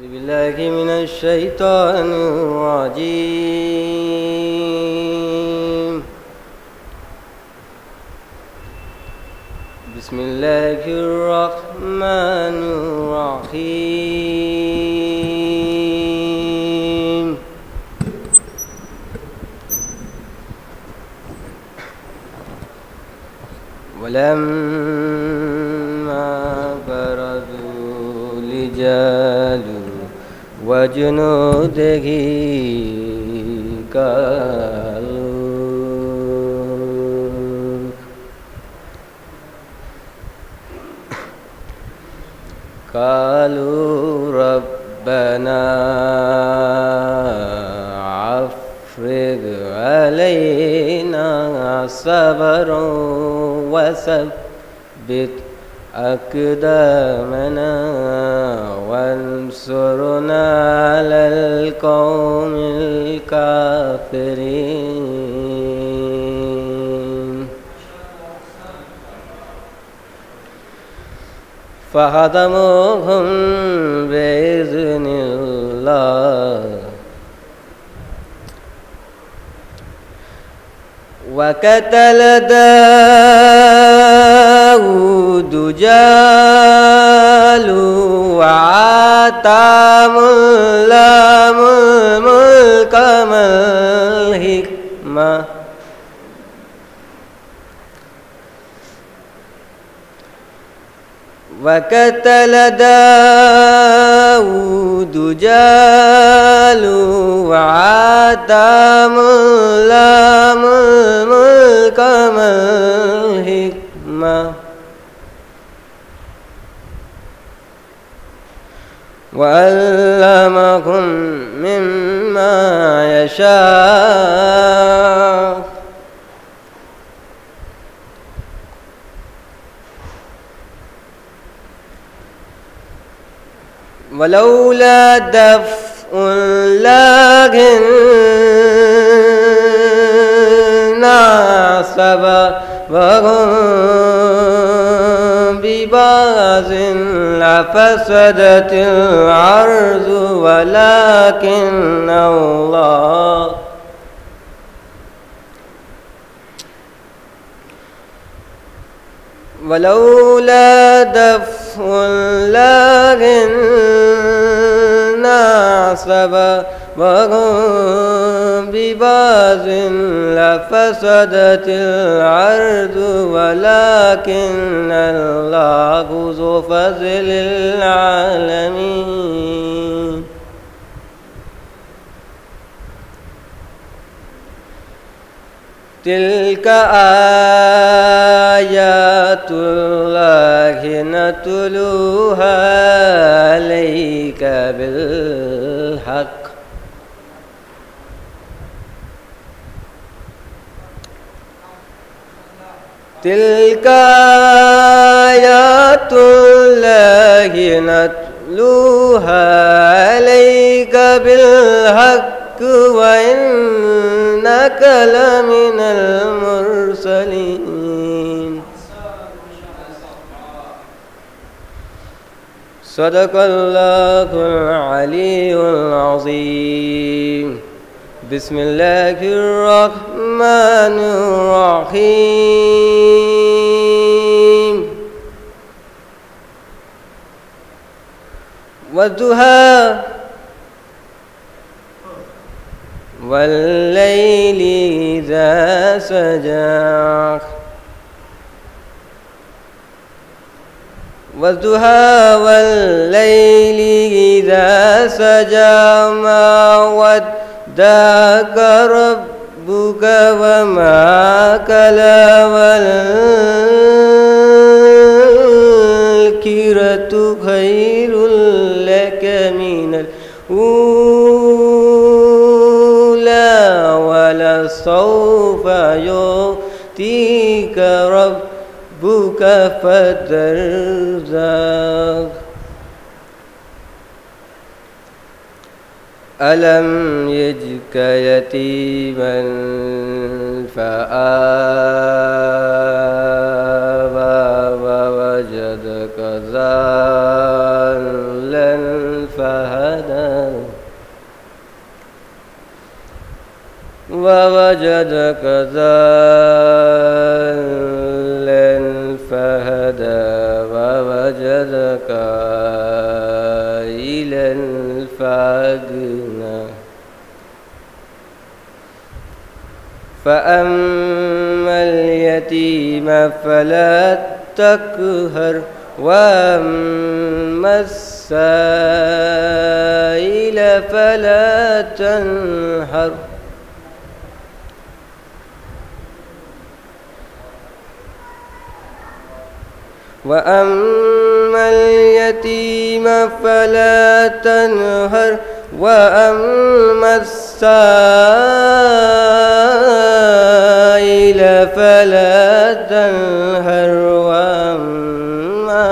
بالله من الشيطان الرجيم. بسم الله الرحمن الرحيم. ولما برزوا لجالوت وجنوده قالوا ربنا أفرغ علينا صبرا وثبت أقدامنا وانصرنا على القوم الكافرين. فهزموهم بإذن الله وقتل داود جالوت وآتاه الله الملك والحكمة وقتل داود جالوت وآتاه الله الملك والحكمة وعلمهم مما يشاء ولولا دفع الله الناس بعضهم ببعض لفسدت الأرض ولولا دفع الله الناس بعضهم ببعض لفسدت الأرض ولكن الله ذو فضل العالمين. تلك آيات الله نتلوها عليك بالحق. تلك آيات الله نتلوها عليك بالحق وإنك لمن المرسلين. صدق الله العلي العظيم. بسم الله الرحمن الرحيم. والضحى والليل إذا سجى والضحى والليل إذا سجى ما ودعك ربك وما قلى والآخرة خير لك من الأولى ولسوف يعطيك ربك فترضى. ألم يجدك يتيما فآوى ووجدك ضالا فهدى فهدى ووجدك ضالا فهدى ووجدك عائلا فأغنى فأما اليتيم فلا تقهر وأما السائل فلا تنهر وأما اليتيم فلا تنهر وأما السائل فلا تنهر وأما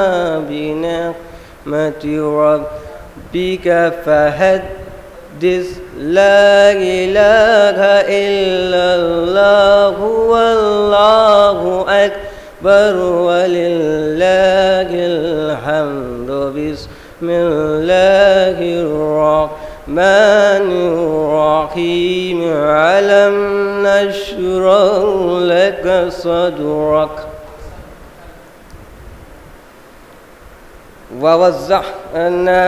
بنعمة ربك فحدث لا إله إلا الله والله أكبر ولله الحمد بسم الله الرحمن الرحيم ألم نشرح لك صدرك ووضعنا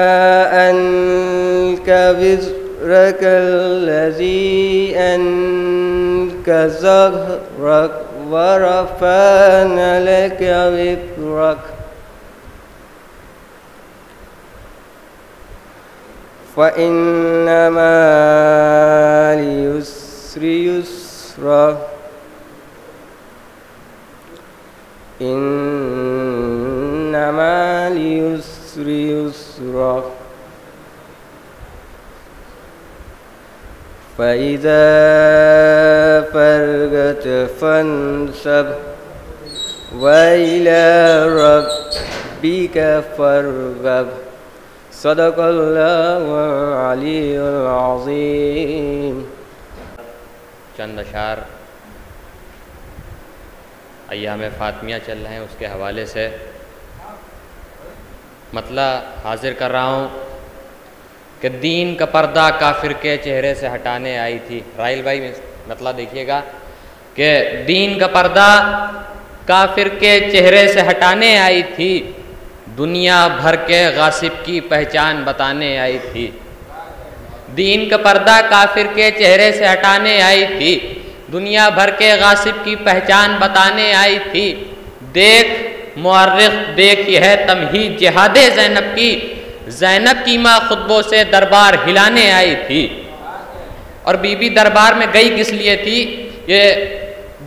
عنك وزرك الذي أنقض ظهرك ورفعنا لك ذكرك فإن مع العسر يسرا إن مع العسر يسرا فإذا فرغت فانصب وإلى ربك فارغب صدق اللہ العلی العظیم۔ چند اشعار ایام فاطمیہ چل رہے ہیں، اس کے حوالے سے مطلع حاضر کر رہا ہوں کہ دین کا پردہ کافر کے چہرے سے ہٹانے آئی تھی۔ رائل بھائی مطلع دیکھیے گا کہ دین کا پردہ کافر کے چہرے سے ہٹانے آئی تھی، دنیا بھر کے غاصب کی پہچان بتانے آئی تھی۔ دین کا پردہ کافر کے چہرے سے ہٹانے آئی تھی، دنیا بھر کے غاصب کی پہچان بتانے آئی تھی۔ دیکھ مورخ دیکھ یہ ہے تمہید جہاد زینب کی، زینب کی ماں خطبوں سے دربار ہلانے آئی تھی۔ اور بی بی دربار میں گئی کس لیے تھی؟ یہ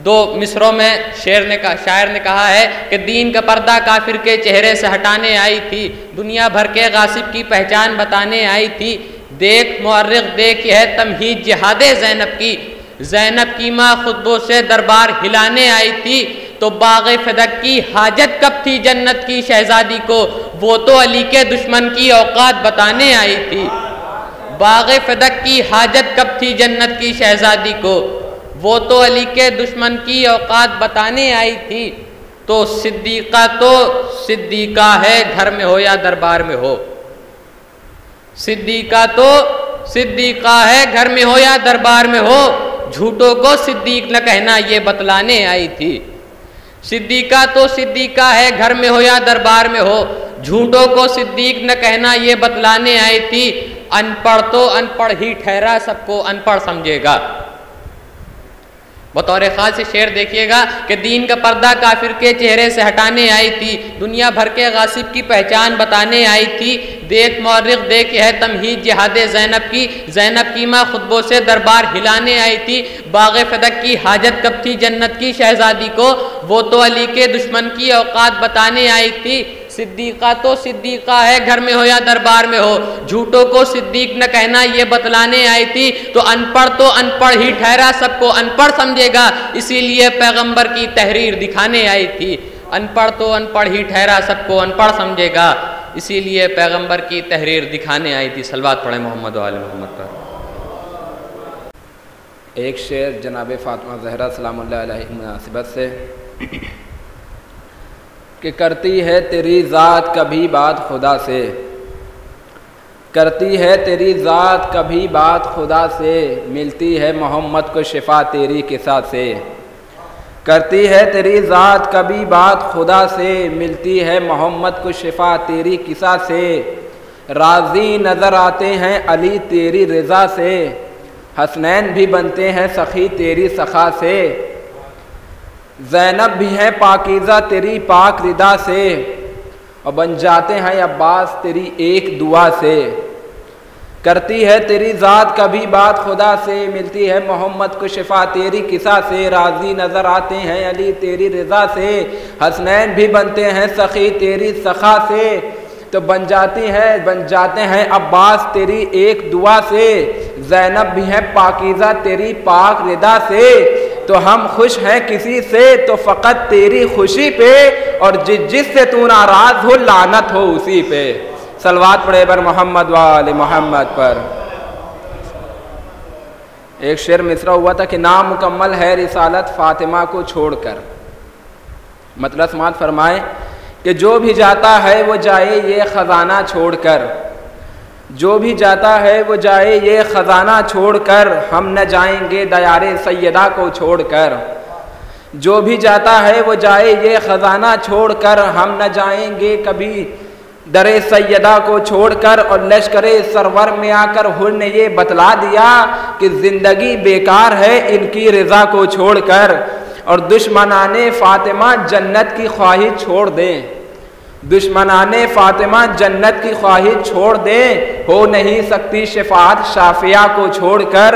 دو مصروں میں شاعر نے کہا ہے کہ دین کا پردہ کافر کے چہرے سے ہٹانے آئی تھی، دنیا بھر کے غاصب کی پہچان بتانے آئی تھی۔ دیکھ مورخ دیکھ یہ ہے تمہید جہاد زینب کی، زینب کی ماں خطبوں سے دربار ہلانے آئی تھی۔ تو باغ فدق کی حاجت کب تھی جنت کی شہزادی کو، وہ تو علی کے دشمن کی اوقات بتانے آئی تھی۔ باغ فدق کی حاجت کب تھی جنت کی شہزادی کو، وہ تو علی کے دشمن کی اوقات بتانے آئی تھی۔ تو صدیقہ ہے گھر میں ہو یا دربار میں ہو، صدیقہ ہے گھر میں ہو یا دربار میں ہو، جھوٹوں کو صدیق نہ کہنا یہ بتلانے آئی تھی۔ صدیقہ ہے گھر میں ہو یا دربار میں ہو، جھوٹوں کو صدیق نہ کہنا یہ بتلانے آئی تھی۔ ان پڑھ تو ان پڑھ ہی ٹھہرا، سب کو ان پڑھ سمجھے گا۔ بطور خاص سے شعر دیکھیے گا کہ دین کا پردہ کافر کے چہرے سے ہٹانے آئی تھی، دنیا بھر کے غاصب کی پہچان بتانے آئی تھی۔ دیکھ مورخ دیکھ یہ ہے تمہید جہاد زینب کی، زینب کی ماں خطبوں سے دربار ہلانے آئی تھی۔ باغ فدق کی حاجت کب تھی جنت کی شہزادی کو، وہ تو علی کے دشمن کی اوقات بتانے آئی تھی۔ صدیقہ ہے گھر میں ہو یا دربار میں ہو، جھوٹوں کو صدیق نہ کہنا یہ بتلانے آئی تھی۔ تو ان پڑھ ہی ٹھہرا، سب کو ان پڑھ سمجھے گا، اسی لیے پیغمبر کی تحریر دکھانے آئی تھی۔ ان پڑھ ہی ٹھہرا، سب کو ان پڑھ سمجھے گا، اسی لیے پیغمبر کی تحریر دکھانے آئی تھی۔ صلوات پڑھیں محمد و آل محمد پر۔ ایک شعر جناب فاطمہ زہرا سلام اللہ علیہ مناسبت سے کہ کرتی ہے تیری ذات کبھی بات خدا سے، کرتی ہے تیری ذات کبھی بات خدا سے، ملتی ہے محمد کو شفا تیری قصہ سے۔ کرتی ہے تیری ذات کبھی بات خدا سے، ملتی ہے محمد کو شفا تیری قصہ سے۔ راضی نظر آتے ہیں علی تیری رضا سے، حسنین بھی بنتے ہیں سخی تیری سخا سے۔ زینب بھی ہیں پاکیزہ تیری پاک ردا سے، اور بن جاتے ہیں عباس تیری ایک دعا سے۔ کرتی ہے تیری ذات کبھی بات خدا سے، ملتی ہے محمد کو شفا تیری قصہ سے۔ راضی نظر آتے ہیں علی تیری رضا سے، حسنین بھی بنتے ہیں سخی تیری سخا سے۔ تو بن جاتے ہیں عباس تیری ایک دعا سے، زینب بھی ہیں پاکیزہ تیری پاک ردا سے۔ تو ہم خوش ہیں کسی سے تو فقط تیری خوشی پہ، اور جس سے تو ناراض ہو لعنت ہو اسی پہ۔ صلوات پڑھے بر محمد وآل محمد پر۔ ایک شعر مصرع ہوا تھا کہ نامکمل ہے رسالت فاطمہ کو چھوڑ کر، مطلب سماعت فرمائے کہ جو بھی جاتا ہے وہ جائے یہ خزانہ چھوڑ کر، جو بھی جاتا ہے وہ جائے یہ خزانہ چھوڑ کر، ہم نہ جائیں گے دیار سیدہ کو چھوڑ کر۔ جو بھی جاتا ہے وہ جائے یہ خزانہ چھوڑ کر، ہم نہ جائیں گے کبھی در سیدہ کو چھوڑ کر۔ اور لشکر سرور میں آ کر حر نے یہ بتلا دیا کہ زندگی بیکار ہے ان کی رضا کو چھوڑ کر، اور دشمنان فاطمہ جنت کی خواہش چھوڑ دیں، دشمنان فاطمہ جنت کی خواہش چھوڑ دیں، ہو نہیں سکتی شفاعت شافیہ کو چھوڑ کر۔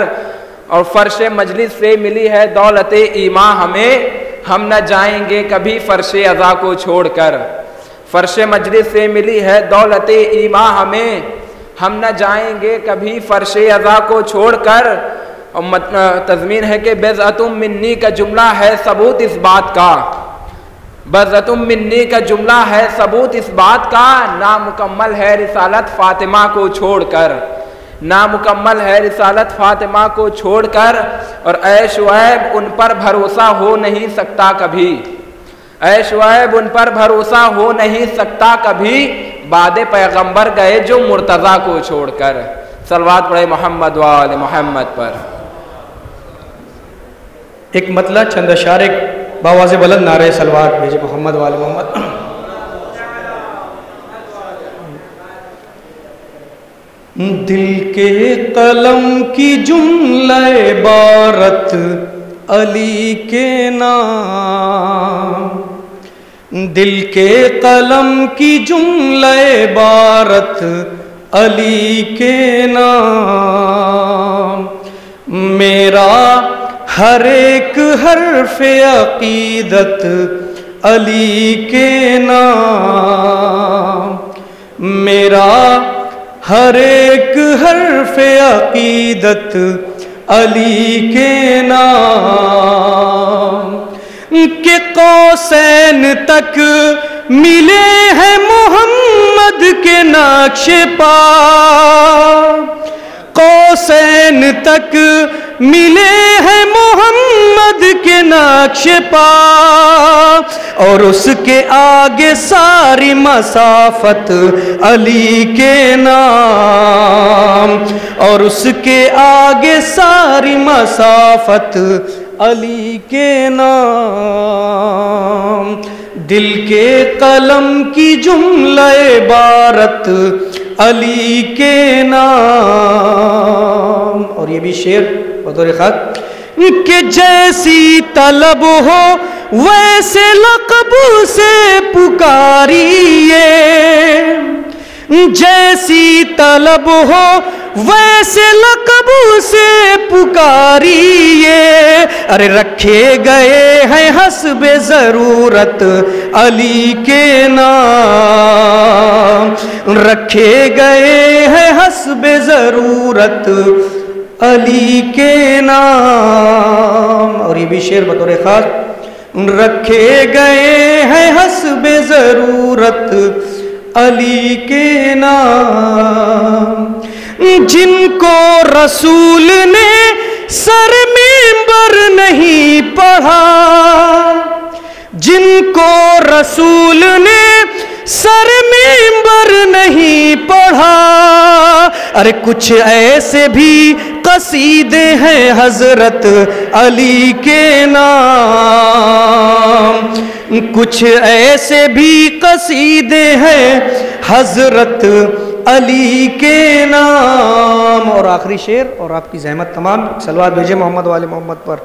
اور فرش مجلس سے ملی ہے دولت ایمان ہمیں، ہم نہ جائیں گے کبھی فرش عزا کو چھوڑ کر۔ فرش مجلس سے ملی ہے دولت ایمان ہمیں، ہم نہ جائیں گے کبھی فرش عزا کو چھوڑ کر۔ اور تضمین ہے کہ بضعتم منی کا جملہ ہے ثبوت اس بات کا، بضعتم منی کا جملہ ہے ثبوت اس بات کا، نامکمل ہے رسالت فاطمہ کو چھوڑ کر، نامکمل ہے رسالت فاطمہ کو چھوڑ کر۔ اور اے شعیب ان پر بھروسہ ہو نہیں سکتا کبھی، اے شعیب ان پر بھروسہ ہو نہیں سکتا کبھی، بعد پیغمبر گئے جو مرتضیٰ کو چھوڑ کر۔ صلوات پڑھے محمد وآل محمد پر۔ ایک مطلع چند اشعار ایک باواز بلند نعرہ صلوات بھیجے محمد وآل محمد۔ دل کے قلم کی جملہ عبارت علی کے نام، دل کے قلم کی جملہ عبارت علی کے نام، میرا ہر ایک حرف عقیدت علی کے نام، میرا ہر ایک حرف عقیدت علی کے نام، کہ قوسین تک ملے ہیں محمد کے نقش پا، قوسین تک ملے ہیں محمد کے نقش پا، اور اس کے آگے ساری مسافت علی کے نام، اور اس کے آگے ساری مسافت علی کے نام، دل کے قلم کی جملہ عبارت علی کے نام۔ اور یہ بھی شعر بطور خط کہ جیسی طلب ہو ویسے لقب سے پکاریے، جیسی طلب ہو ویسے لقب سے پکاریے، ارے رکھے گئے ہیں حسب ضرورت علی کے نام، رکھے گئے ہیں حسب ضرورت علی کے نام۔ اور یہ بھی شعر بطور خاص، رکھے گئے ہیں حسب ضرورت علی کے نام، جن کو رسول نے سر منبر نہیں پڑھا، جن کو رسول نے سر منبر نہیں پڑھا، ارے کچھ ایسے بھی قصیدے ہیں حضرت علی کے نام، کچھ ایسے بھی قصیدے ہیں حضرت علی کے نام۔ اور آخری شعر، اور آپ کی زحمت تمام، صلوات بھیجے محمد والے محمد پر۔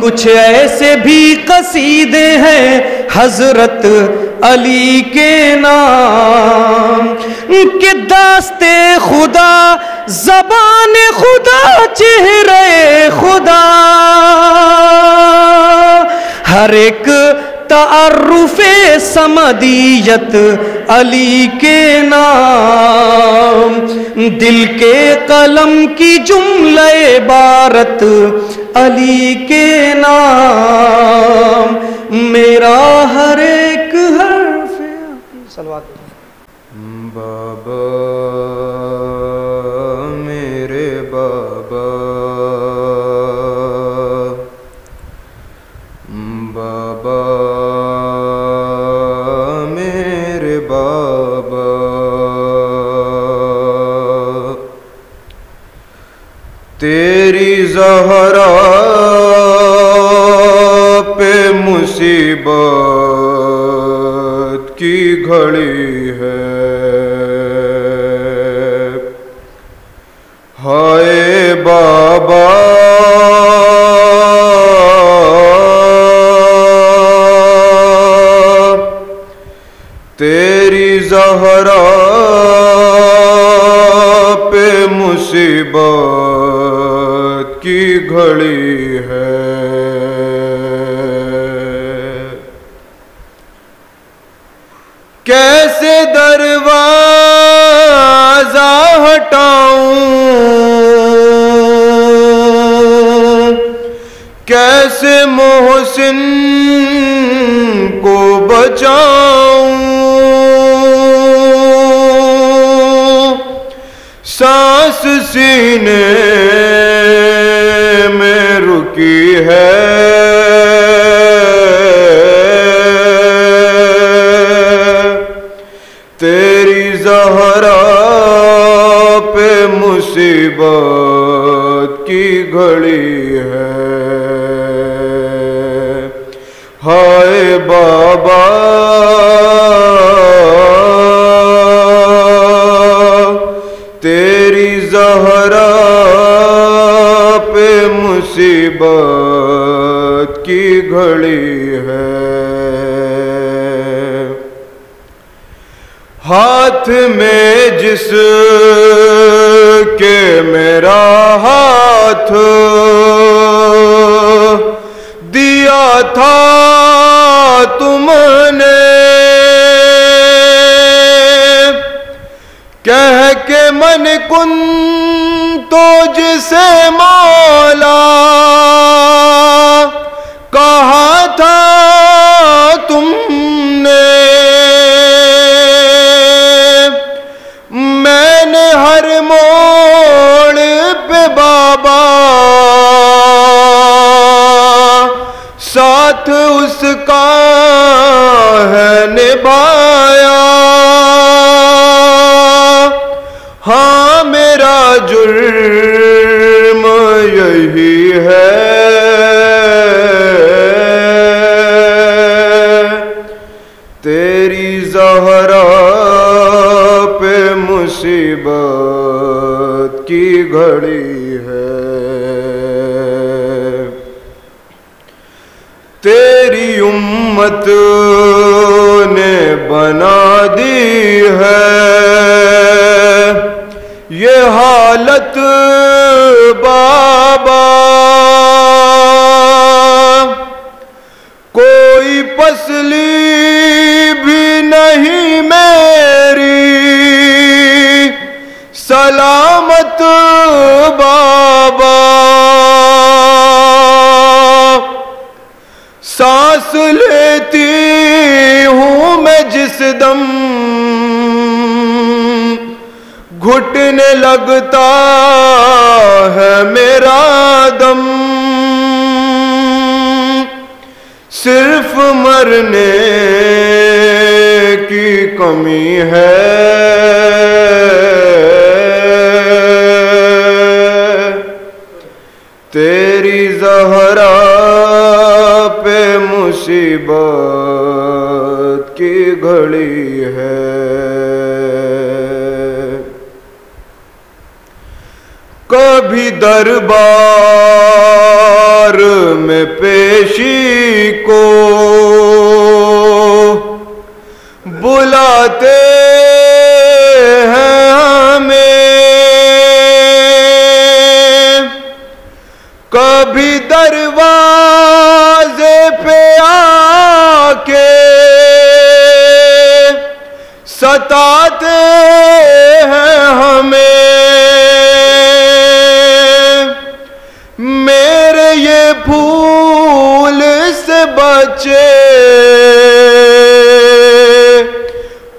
کچھ ایسے بھی قصیدے ہیں حضرت علی کے نام کہ داستے خدا، زبان خدا، چہرے خدا، ہر ایک تعارف سمدیت علی کے نام، دل کے قلم کی جملہ عبارت علی کے نام، میرا ہر ایک حرف صلوات۔ بابا میرے بابا، بابا میرے بابا، تیری زہرا پہ مصیبت کی گھڑی ہے، ہائے بابا تیری زہرا پہ مصیبت کی گھڑی ہے، کیسے دروازہ ہٹاؤں، کیسے محسن کو بچاؤں، سانس سینے میں رکی ہے، تیری زہرا پہ مصیبت کی گھڑی ہے، ہائے بابا تیری زہرا پہ مصیبت کی گھڑی ہے، ہاتھ میں جس کے میرا ہاتھ دیا تھا تم نے، کہہ کے من کن تو جسے مولا کہا تھا تم نے، میں نے ہر موڑ پہ بابا ساتھ اس کا ہے نبھایا، ہاں میرا جرم یہی ہے، تیری زہرا پہ مصیبت کی گھڑی ہے، تیری امت نے بنا دی ہے یہ حالت بابا، کوئی پسلی بھی نہیں میری سلامت بابا، سانس لیتی ہوں میں جس دم گھٹنے لگتا ہے میرا دم، صرف مرنے کی کمی ہے تیری زہرا پہ مصیبت کی گھڑی ہے، کبھی دربار میں پیشی کو بلاتے ہیں ہمیں، کبھی دروازے پہ آ کے ستاتے ہیں ہمیں، میرے یہ پھول سے بچے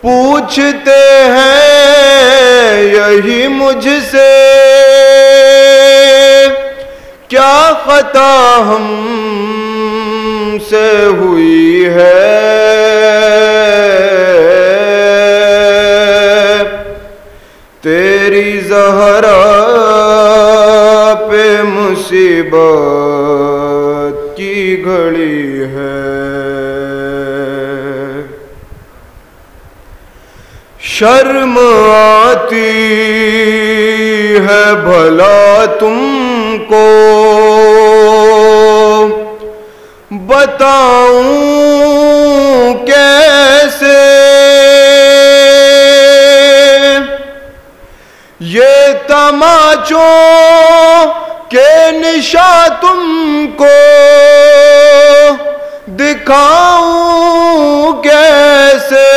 پوچھتے ہیں یہی مجھ سے، کیا خطا ہم سے ہوئی ہے، تیری زہرا پہ مصیبت کی گھڑی ہے، شرم آتی ہے بھلا تم کو بتاؤں کیسے، یہ تماچوں کے نشاں تم کو دکھاؤں کیسے،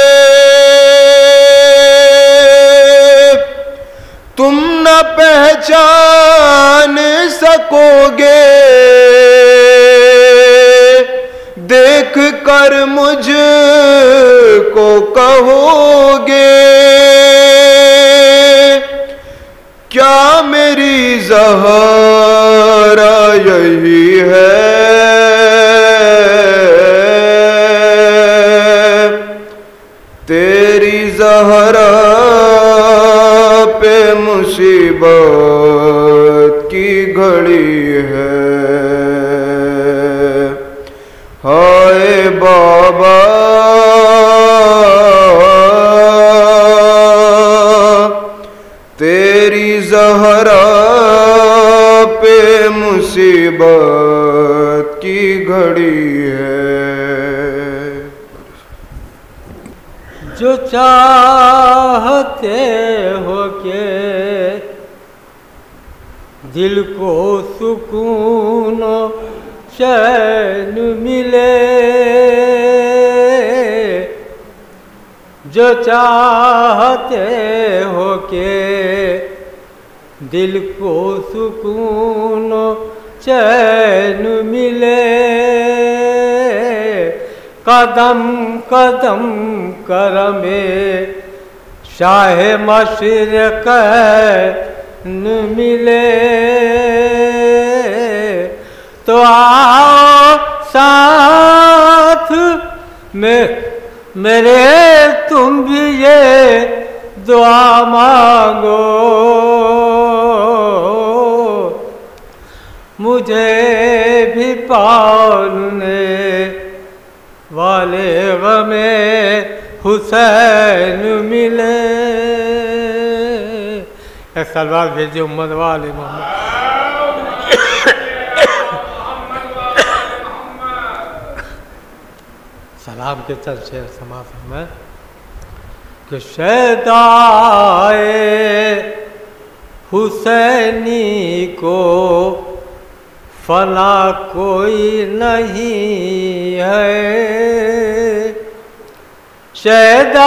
تم نہ پہچان سکو گے دیکھ کر مجھ کو کہو گے، کیا میری زہرا یہی ہے، تیری زہرا پہ مصیبت کی گھڑی ہے، ہائے بابا تیری زہرا پہ مصیبت کی گھڑی ہے، جو چاہتے ہو کہ دل کو سکون و چین ملے، جو چاہتے ہو کہ دل کو سکون و چین ملے، قدم قدم کرم شاہ مشرق ملے، تو آؤ ساتھ میں میرے تم بھی یہ دعا مانگو، مجھے بھی پالنے والے غم حسین ملے، ایک سلوات بھیجیے امت والے محمد، سلام کے چند شعر سماعت میں کہ شیدائے حسینی کو فنا کوئی نہیں ہے، شیدائے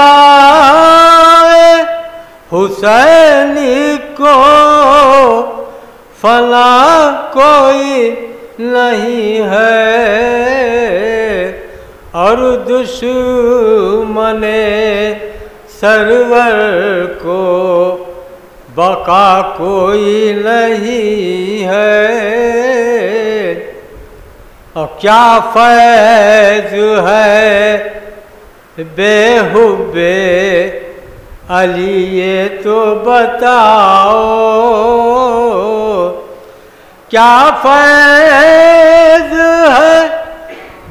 حسینی کو فنا کوئی نہیں ہے، اور دشمن سرور کو بقا کوئی نہیں ہے، اور کیا فیض ہے بے حب علی یہ تو بتاؤ، کیا فیض ہے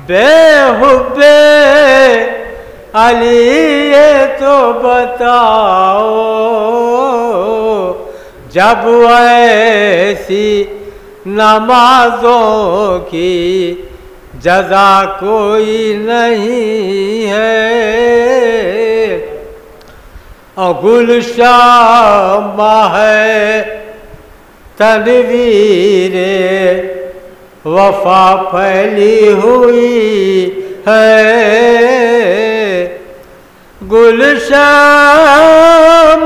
بے حب علی یہ تو بتاؤ، جب ایسی نمازوں کی جزا کوئی نہیں ہے، اور گلشن ہے تنویر وفا پھیلی ہوئی ہے، گلشن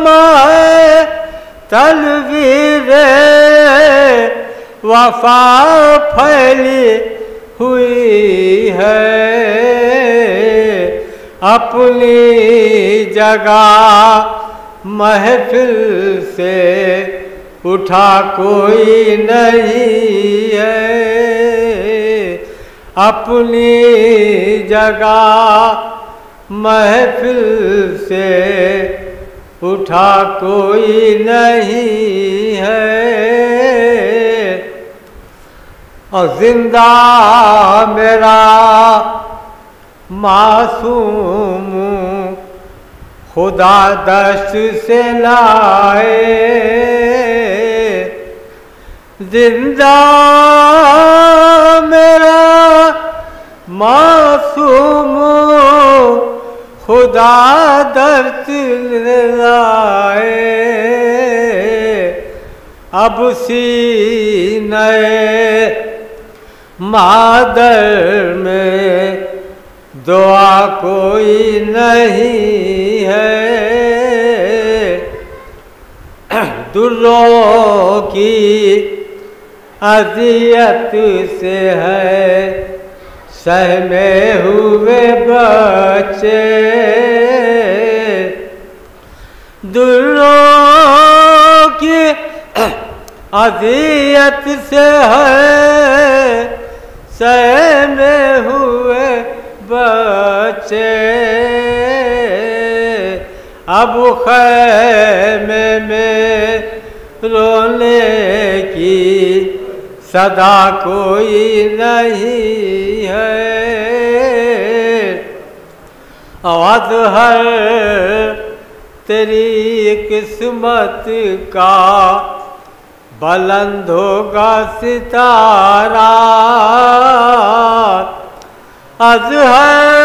ہے تنویر وفا پھیلی ہوئی ہے، اپنی جگہ محفل سے اٹھا کوئی نہیں ہے، اپنی جگہ محفل سے اٹھا کوئی نہیں ہے، اور زندہ میرا معصوم خدا دشت سے لائے، زندہ میرا معصوم خدا دشت سے لائے، اب سینے مادر میں دعا کوئی نہیں ہے، دروں کی اذیت سے ہے سہمے ہوئے بچے، دروں کی اذیت سے ہے سہمے ہوئے بچے، اب خیمے میں رونے کی صدا کوئی نہیں ہے، اظہر تیری قسمت کا بلند ہوگا ستارہ، اظہر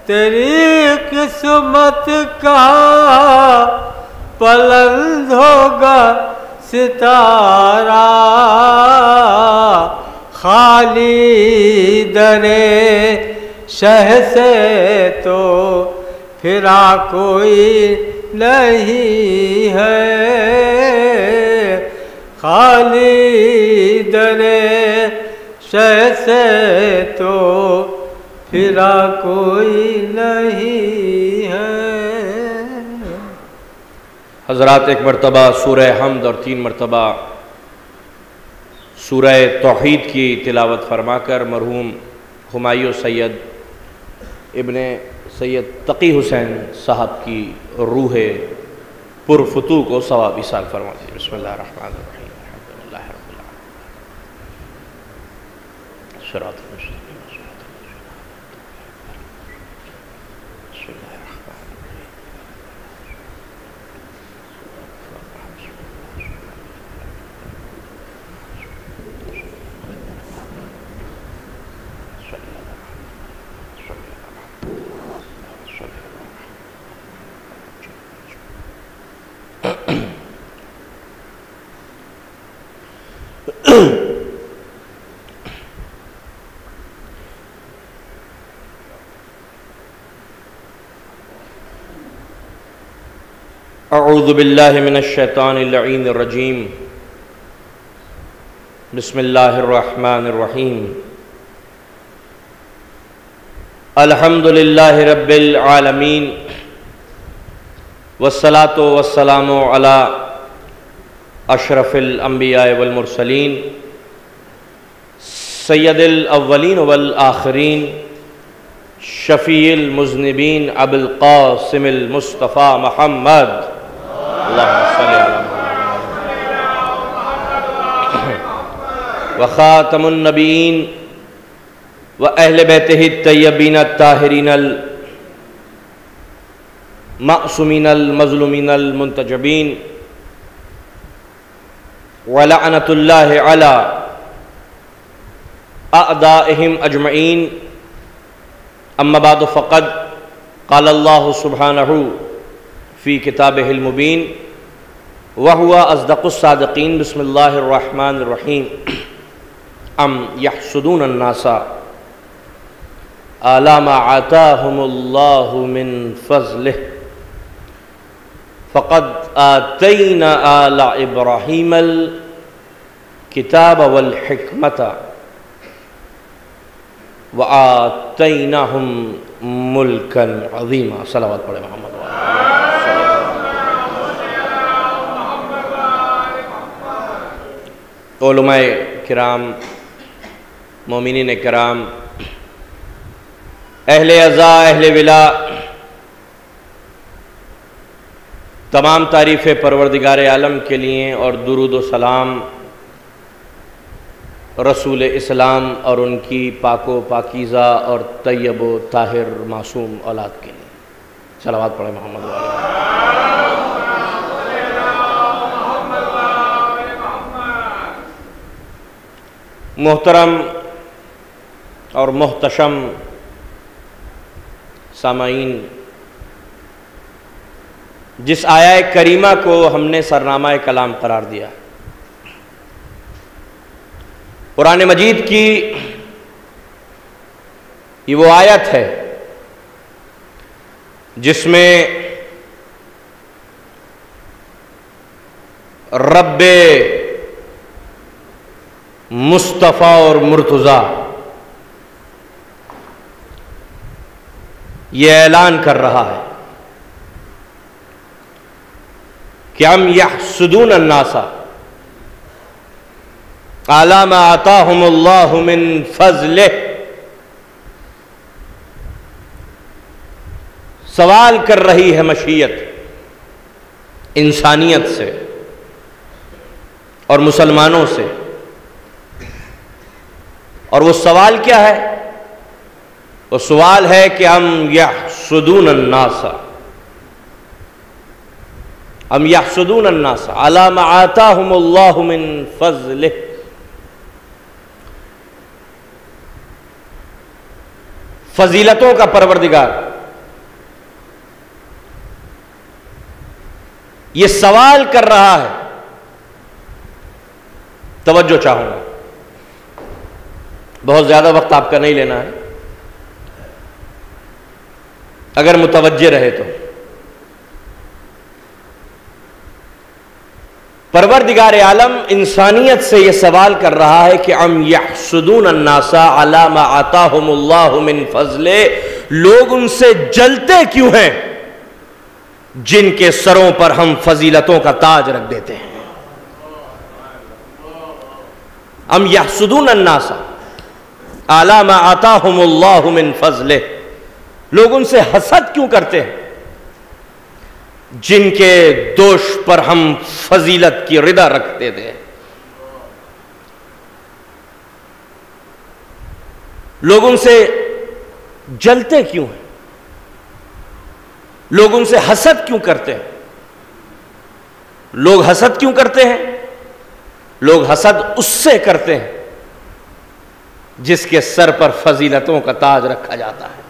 تیری قسمت کا بلند ہوگا ستارہ، خالی درے شہ سے تو پھرا کوئی نہیں ہے، خالی درے شہ سے تو پھرا کوئی نہیں ہے۔ حضرات ایک مرتبہ سورہ حمد اور 3 مرتبہ سورہ توحید کی تلاوت فرما کر مرحوم ہمایوں سید ابن سید تقی حسین صاحب کی روح پرفتوح کو ثواب ایصال فرما دیجیے۔ بسم اللہ الرحمن الرحیم، الحمدللہ رب العالمین، صراط المستقیم۔ اعوذ باللہ من الشیطان اللعین الرجیم، بسم اللہ الرحمن الرحیم، الحمدللہ رب العالمین، والصلاة والسلام علی اشرف الانبیاء والمرسلین، سید الاولین والآخرین، شفیع المذنبین، ابو القاسم المصطفیٰ محمد، اللہم صلی اللہ علیہ وسلم۔ وخاتم النبیین وأہل بیتہ الطیبین الطاہرین المعصومین المظلومین المنتجبین ولعنۃ اللہ علی اعدائہم اجمعین اما بعد فقد قال اللہ سبحانہ فی کتابہ المبین وہو اصدق الصادقین بسم اللہ الرحمن الرحیم ام یحسدون الناس علی ما آتاہم اللہ من فضلہ فقد آتینا آل ابراہیم الکتاب والحکمت وآتیناہم ملکا عظیما. صلوات پڑھے محمد. علماء کرام، مومنین کرام، اہل عزا، اہل ولا، تمام تعریف پروردگار عالم کے لیے اور درود و سلام رسول اسلام اور ان کی پاک و پاکیزہ اور طیب و طاہر معصوم اولاد کے لیے. صلوات پڑھے محمد. محترم اور محتشم سامعین، جس آیہ کریمہ کو ہم نے سرنامہ کلام قرار دیا، قرآن مجید کی یہ وہ آیت ہے جس میں رب مصطفیٰ اور مرتضیٰ یہ اعلان کر رہا ہے کہ ہم یحسدون الناس علی ما آتاہم اللہ من فضلہ. سوال کر رہی ہے مشیت انسانیت سے اور مسلمانوں سے، اور وہ سوال کیا ہے؟ وہ سوال ہے کہ ہم یحسدون الناس، ہم یحسدون الناس علی ما آتاہم اللہ من فضلہ. فضیلتوں کا پروردگار یہ سوال کر رہا ہے. توجہ چاہوں گا، بہت زیادہ وقت آپ کا نہیں لینا ہے، اگر متوجہ رہے تو. پروردگار عالم انسانیت سے یہ سوال کر رہا ہے کہ ام یحسدون الناس علی ما آتاہم اللہ من فضلہ، لوگ ان سے جلتے کیوں ہیں جن کے سروں پر ہم فضیلتوں کا تاج رکھ دیتے ہیں. ام یحسدون الناس علی ما آتاہم اللہ من فضلہ، لوگ ان سے حسد کیوں کرتے ہیں جن کے دوش پر ہم فضیلت کی رضا رکھتے تھے. لوگ ان سے جلتے کیوں ہیں؟ لوگ ان سے حسد کیوں کرتے ہیں؟ لوگ حسد کیوں کرتے ہیں؟ لوگ حسد اس سے کرتے ہیں جس کے سر پر فضیلتوں کا تاج رکھا جاتا ہے.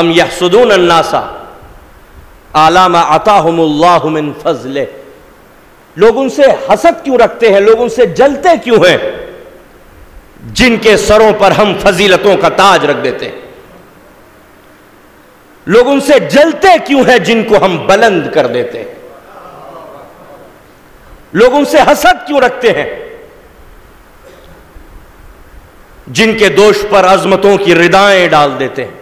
ام یحسدون الناس علی ما آتاہم اللہ من فضلہ، لوگ ان سے حسد کیوں رکھتے ہیں، لوگ ان سے جلتے کیوں ہیں جن کے سروں پر ہم فضیلتوں کا تاج رکھ دیتے ہیں. لوگ ان سے جلتے کیوں ہیں جن کو ہم بلند کر دیتے ہیں. لوگ ان سے حسد کیوں رکھتے ہیں جن کے دوش پر عظمتوں کی ردائیں ڈال دیتے ہیں.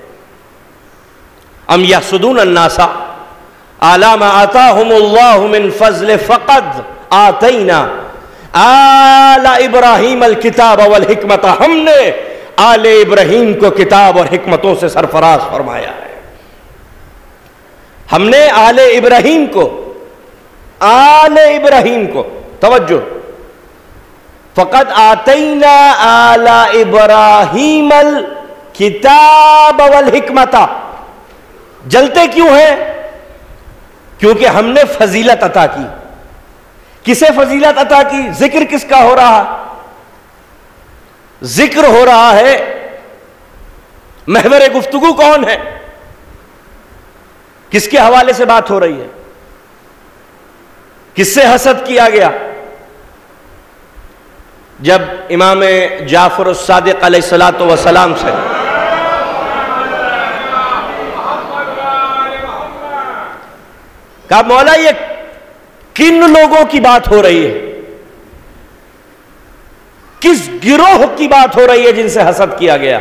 ام یحسدون الناس علی ما آتاہم اللہ من فضل فقد آتینا آل ابراہیم الکتاب والحکمت، ہم نے آل ابراہیم کو کتاب اور حکمتوں سے سرفراز فرمایا ہے. ہم نے آل ابراہیم کو توجہ فقد آتینا آل ابراہیم الکتاب والحکمت. جلتے کیوں ہیں؟ کیونکہ ہم نے فضیلت عطا کی. کسے فضیلت عطا کی؟ ذکر کس کا ہو رہا؟ ذکر ہو رہا ہے، محور گفتگو کون ہے؟ کس کے حوالے سے بات ہو رہی ہے؟ کس سے حسد کیا گیا؟ جب امام جعفر الصادق علیہ الصلوۃ والسلام سے کہا مولا یہ کن لوگوں کی بات ہو رہی ہے، کس گروہ کی بات ہو رہی ہے جن سے حسد کیا گیا؟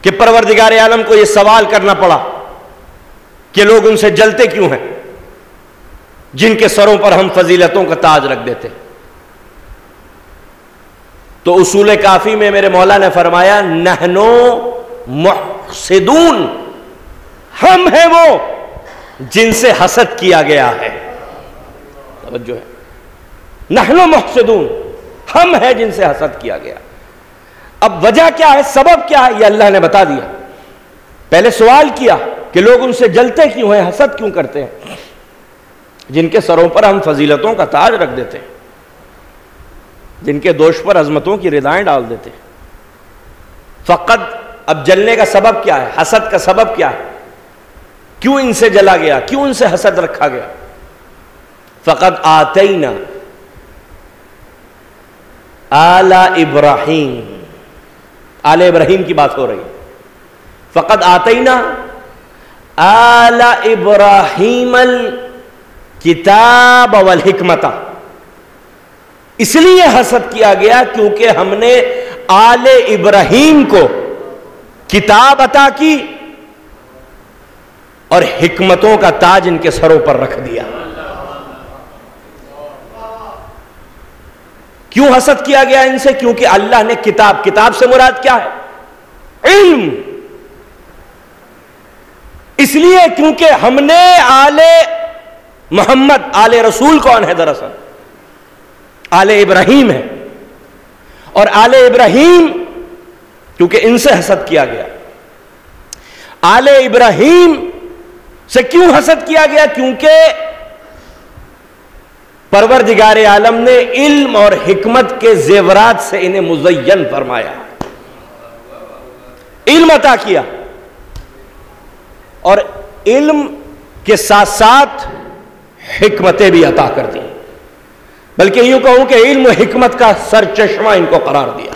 کہ پروردگار عالم کو یہ سوال کرنا پڑا کہ لوگ ان سے جلتے کیوں ہیں جن کے سروں پر ہم فضیلتوں کا تاج رکھ دیتے. تو اصول کافی میں میرے مولا نے فرمایا نحنو محسدون، ہم ہیں وہ جن سے حسد کیا گیا ہے. توجہ ہے، نحنو محسدون، ہم ہیں جن سے حسد کیا گیا. اب وجہ کیا ہے، سبب کیا ہے، یہ اللہ نے بتا دیا. پہلے سوال کیا کہ لوگ ان سے جلتے کیوں ہیں، حسد کیوں کرتے ہیں جن کے سروں پر ہم فضیلتوں کا تاج رکھ دیتے ہیں، جن کے دوش پر عظمتوں کی ردائیں ڈال دیتے ہیں. فقط اب جلنے کا سبب کیا ہے، حسد کا سبب کیا ہے، کیوں ان سے جلا گیا، کیوں ان سے حسد رکھا گیا؟ فقد آتینا آل ابراہیم، آل ابراہیم کی بات ہو رہی ہے. فقد آتینا آل ابراہیم الکتاب والحکمت. اس لیے حسد کیا گیا کیونکہ ہم نے آل ابراہیم کو کتاب عطا کی اور حکمتوں کا تاج ان کے سروں پر رکھ دیا. کیوں حسد کیا گیا ان سے؟ کیونکہ اللہ نے کتاب سے مراد کیا ہے؟ علم. اس لیے کیونکہ ہم نے آل محمد، آل رسول کون ہے؟ دراصل آل ابراہیم ہے. اور آل ابراہیم کیونکہ ان سے حسد کیا گیا. آل ابراہیم سے کیوں حسد کیا گیا؟ کیونکہ پروردگار عالم نے علم اور حکمت کے زیورات سے انہیں مزین فرمایا، علم عطا کیا، اور علم کے ساتھ ساتھ حکمتیں بھی عطا کر دی. بلکہ یوں کہوں کہ علم و حکمت کا سرچشمہ ان کو قرار دیا.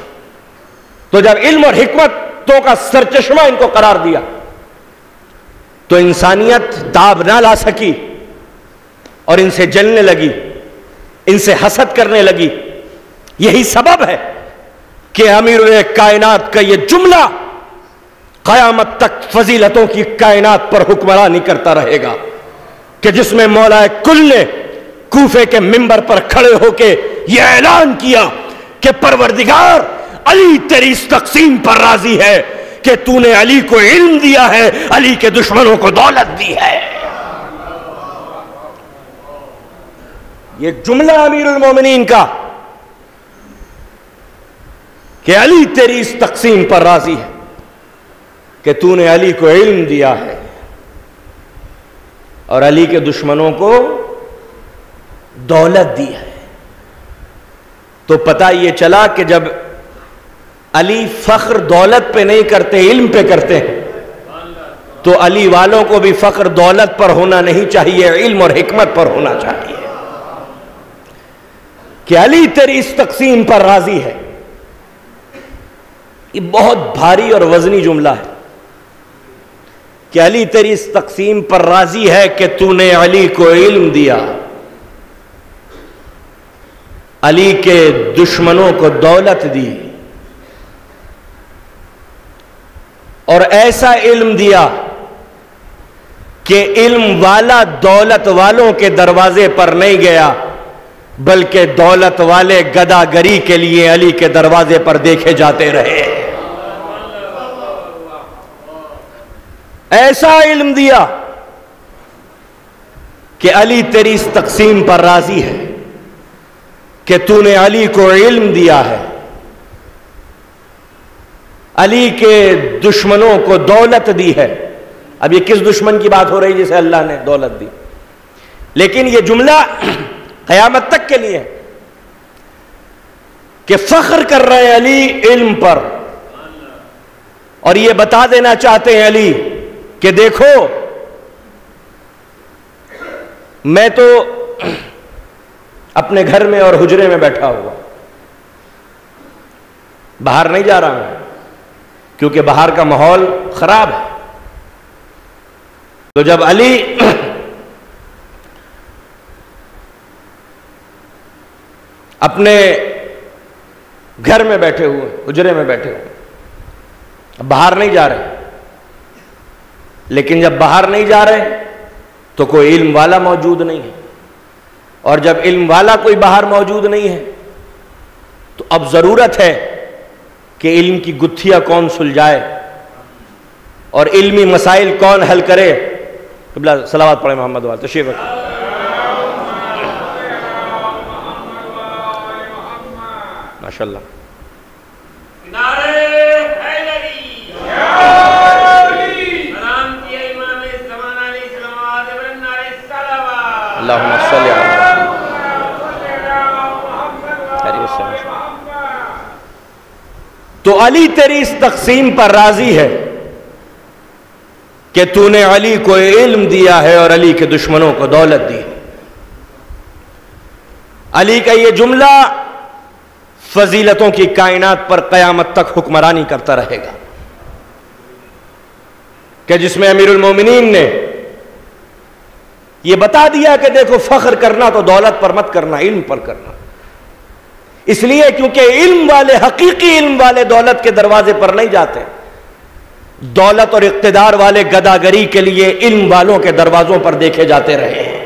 تو جب علم اور حکمتوں کا سرچشمہ ان کو قرار دیا تو انسانیت تاب نہ لا سکی اور ان سے جلنے لگی، ان سے حسد کرنے لگی. یہی سبب ہے کہ امیر کائنات کا یہ جملہ قیامت تک فضیلتوں کی کائنات پر حکمرانی کرتا رہے گا، کہ جس میں مولا کل نے کوفے کے منبر پر کھڑے ہو کے یہ اعلان کیا کہ پروردگار علی تیری اس تقسیم پر راضی ہے کہ تو نے علی کو علم دیا ہے، علی کے دشمنوں کو دولت دی ہے. یہ جملہ امیر المومنین کا کہ علی تیری اس تقسیم پر راضی ہے کہ تو نے علی کو علم دیا ہے اور علی کے دشمنوں کو دولت دی ہے. تو پتہ یہ چلا کہ جب علی فخر دولت پہ نہیں کرتے، علم پہ کرتے ہیں، تو علی والوں کو بھی فخر دولت پر ہونا نہیں چاہیے، علم اور حکمت پر ہونا چاہیے. کہ علی تیری اس تقسیم پر راضی ہے، یہ بہت بھاری اور وزنی جملہ ہے کہ علی تیری اس تقسیم پر راضی ہے کہ تو نے علی کو علم دیا، علی کے دشمنوں کو دولت دی، اور ایسا علم دیا کہ علم والا دولت والوں کے دروازے پر نہیں گیا، بلکہ دولت والے گداگری کے لیے علی کے دروازے پر دیکھے جاتے رہے. ایسا علم دیا کہ علی تیری اس تقسیم پر راضی ہے کہ تو نے علی کو علم دیا ہے، علی کے دشمنوں کو دولت دی ہے. اب یہ کس دشمن کی بات ہو رہی جسے اللہ نے دولت دی؟ لیکن یہ جملہ قیامت تک کے لیے کہ فخر کر رہے ہیں علی علم پر، اور یہ بتا دینا چاہتے ہیں علی کہ دیکھو میں تو اپنے گھر میں اور حجرے میں بیٹھا ہوا، باہر نہیں جا رہا ہوں کیونکہ باہر کا ماحول خراب ہے. تو جب علی اپنے گھر میں بیٹھے ہوئے، حجرے میں بیٹھے ہوئے، باہر نہیں جا رہے، لیکن جب باہر نہیں جا رہے تو کوئی علم والا موجود نہیں ہے، اور جب علم والا کوئی باہر موجود نہیں ہے تو اب ضرورت ہے کہ علم کی گتھیاں کون سلجھائے اور علمی مسائل کون حل کرے. قبلہ صلوات پڑھیں محمد والے تشریف رکھیں. ماشاءاللہ. اللہم صلی علی تو علی تیری اس تقسیم پر راضی ہے کہ تو نے علی کو علم دیا ہے اور علی کے دشمنوں کو دولت دی ہے. علی کا یہ جملہ فضیلتوں کی کائنات پر قیامت تک حکمرانی کرتا رہے گا، کہ جس میں امیر المومنین نے یہ بتا دیا کہ دیکھو فخر کرنا تو دولت پر مت کرنا، علم پر کرنا. اس لیے کیونکہ علم والے، حقیقی علم والے دولت کے دروازے پر نہیں جاتے. دولت اور اقتدار والے گداگری کے لیے علم والوں کے دروازوں پر دیکھے جاتے رہے ہیں.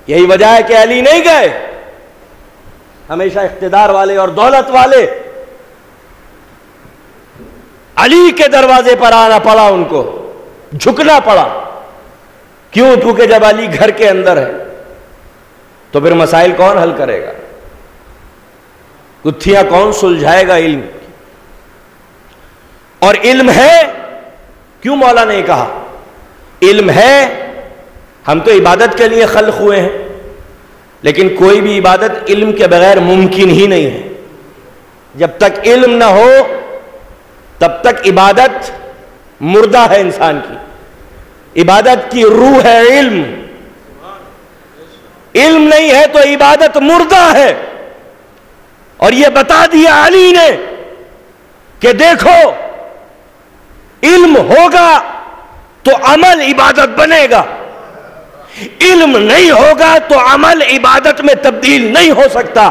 یہی وجہ ہے کہ علی نہیں گئے. ہمیشہ اقتدار والے اور دولت والے علی کے دروازے پر آنا پڑا، ان کو جھکنا پڑا. کیوں؟ کیونکہ جب علی گھر کے اندر ہے تو پھر مسائل کون حل کرے گا، گتھیاں کون سلجھائے گا علم. اور علم ہے، کیوں مولا نے کہا علم ہے؟ ہم تو عبادت کے لیے خلق ہوئے ہیں، لیکن کوئی بھی عبادت علم کے بغیر ممکن ہی نہیں ہے. جب تک علم نہ ہو تب تک عبادت مردہ ہے. انسان کی عبادت کی روح ہے علم. علم نہیں ہے تو عبادت مردہ ہے. اور یہ بتا دیا علی نے کہ دیکھو علم ہوگا تو عمل عبادت بنے گا، علم نہیں ہوگا تو عمل عبادت میں تبدیل نہیں ہو سکتا.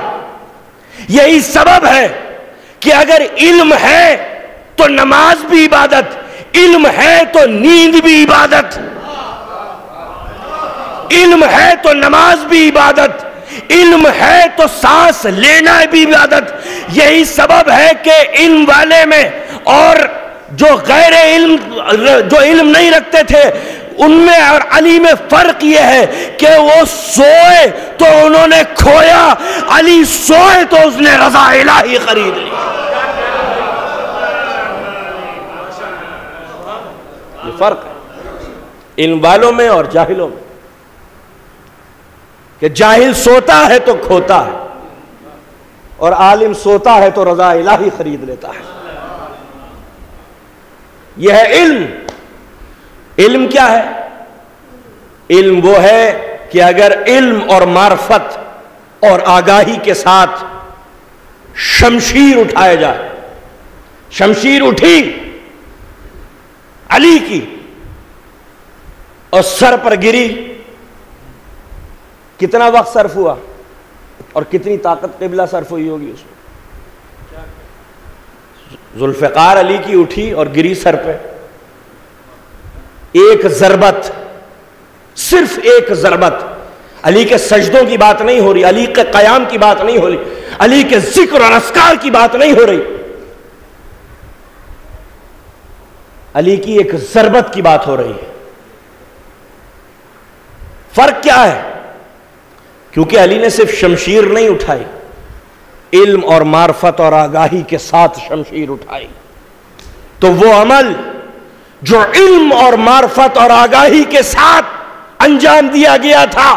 یہی سبب ہے کہ اگر علم ہے تو نماز بھی عبادت، علم ہے تو نیند بھی عبادت، علم ہے تو نماز بھی عبادت، علم ہے تو سانس لینا بھی عبادت. یہی سبب ہے کہ علم والے میں اور جو غیر علم، جو علم نہیں رکھتے تھے، ان میں اور علی میں فرق یہ ہے کہ وہ سوئے تو انہوں نے کھویا، علی سوئے تو اس نے رضا الہی خرید لی. یہ فرق ہے علم والوں میں اور جاہلوں میں، کہ جاہل سوتا ہے تو کھوتا ہے اور عالم سوتا ہے تو رضا الہی خرید لیتا ہے. یہ ہے علم. علم کیا ہے؟ علم وہ ہے کہ اگر علم اور معرفت اور آگاہی کے ساتھ شمشیر اٹھائے جائے. شمشیر اٹھی علی کی اور سر پر گری، کتنا وقت صرف ہوا اور کتنی طاقت قبلہ صرف ہوئی ہوگی اس میں. ذوالفقار علی کی اٹھی اور گری سر پہ. ایک ضربت، صرف ایک ضربت. علی کے سجدوں کی بات نہیں ہو رہی، علی کے قیام کی بات نہیں ہو رہی، علی کے ذکر اور اذکار کی بات نہیں ہو رہی، علی کی ایک ضربت کی بات ہو رہی ہے. فرق کیا ہے؟ کیونکہ علی نے صرف شمشیر نہیں اٹھائی، علم اور معرفت اور آگاہی کے ساتھ شمشیر اٹھائی. تو وہ عمل جو علم اور معرفت اور آگاہی کے ساتھ انجام دیا گیا تھا،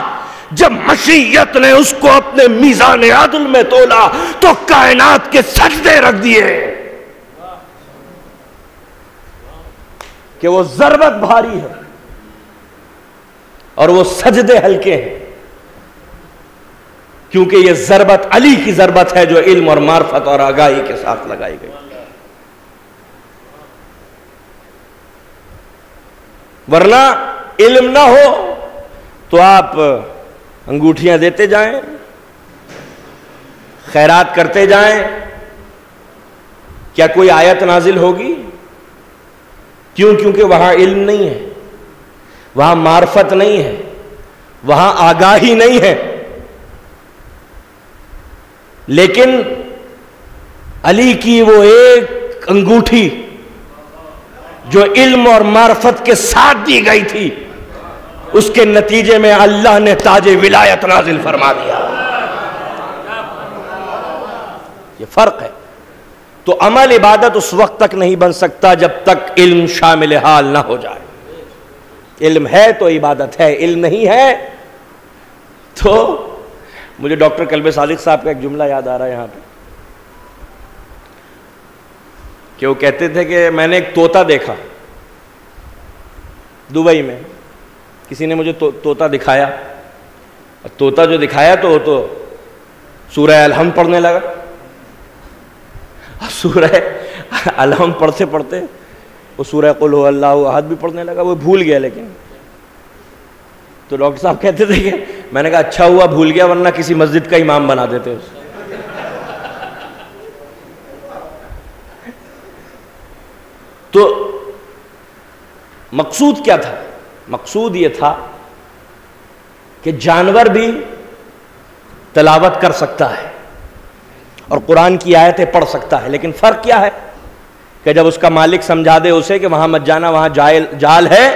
جب مشیت نے اس کو اپنے میزان عدل میں تولا تو کائنات کے سجدے رکھ دیے کہ وہ ضربت بھاری ہے اور وہ سجدے ہلکے ہیں، کیونکہ یہ ضربت علی کی ضربت ہے جو علم اور معرفت اور آگاہی کے ساتھ لگائی گئی. ورنہ علم نہ ہو تو آپ انگوٹھیاں دیتے جائیں، خیرات کرتے جائیں، کیا کوئی آیت نازل ہوگی؟ کیوں؟ کیونکہ وہاں علم نہیں ہے، وہاں معرفت نہیں ہے، وہاں آگاہی نہیں ہے. لیکن علی کی وہ ایک انگوٹھی جو علم اور معرفت کے ساتھ دی گئی تھی، اس کے نتیجے میں اللہ نے تاج ولایت نازل فرما دیا. یہ فرق ہے. تو عمل عبادت اس وقت تک نہیں بن سکتا جب تک علم شامل حال نہ ہو جائے. علم ہے تو عبادت ہے، علم نہیں ہے تو مجھے ڈاکٹر کلب صادق صاحب کا ایک جملہ یاد آ رہا ہے یہاں پہ، کہ وہ کہتے تھے کہ میں نے ایک طوطا دیکھا دبئی میں، کسی نے مجھے طوطا دکھایا، اور طوطا جو دکھایا تو وہ تو سورہ الحمد پڑھنے لگا. سورہ الحمد پڑھتے پڑھتے وہ سورہ قل هو اللہ احد بھی پڑھنے لگا، وہ بھول گیا. لیکن تو ڈاکٹر صاحب کہتے تھے کہ میں نے کہا اچھا ہوا بھول گیا، ورنہ کسی مسجد کا امام بنا دیتے اسے. تو مقصود کیا تھا؟ مقصود یہ تھا کہ جانور بھی تلاوت کر سکتا ہے اور قرآن کی آیتیں پڑھ سکتا ہے، لیکن فرق کیا ہے کہ جب اس کا مالک سمجھا دے اسے کہ وہاں مت جانا، وہاں جال ہے،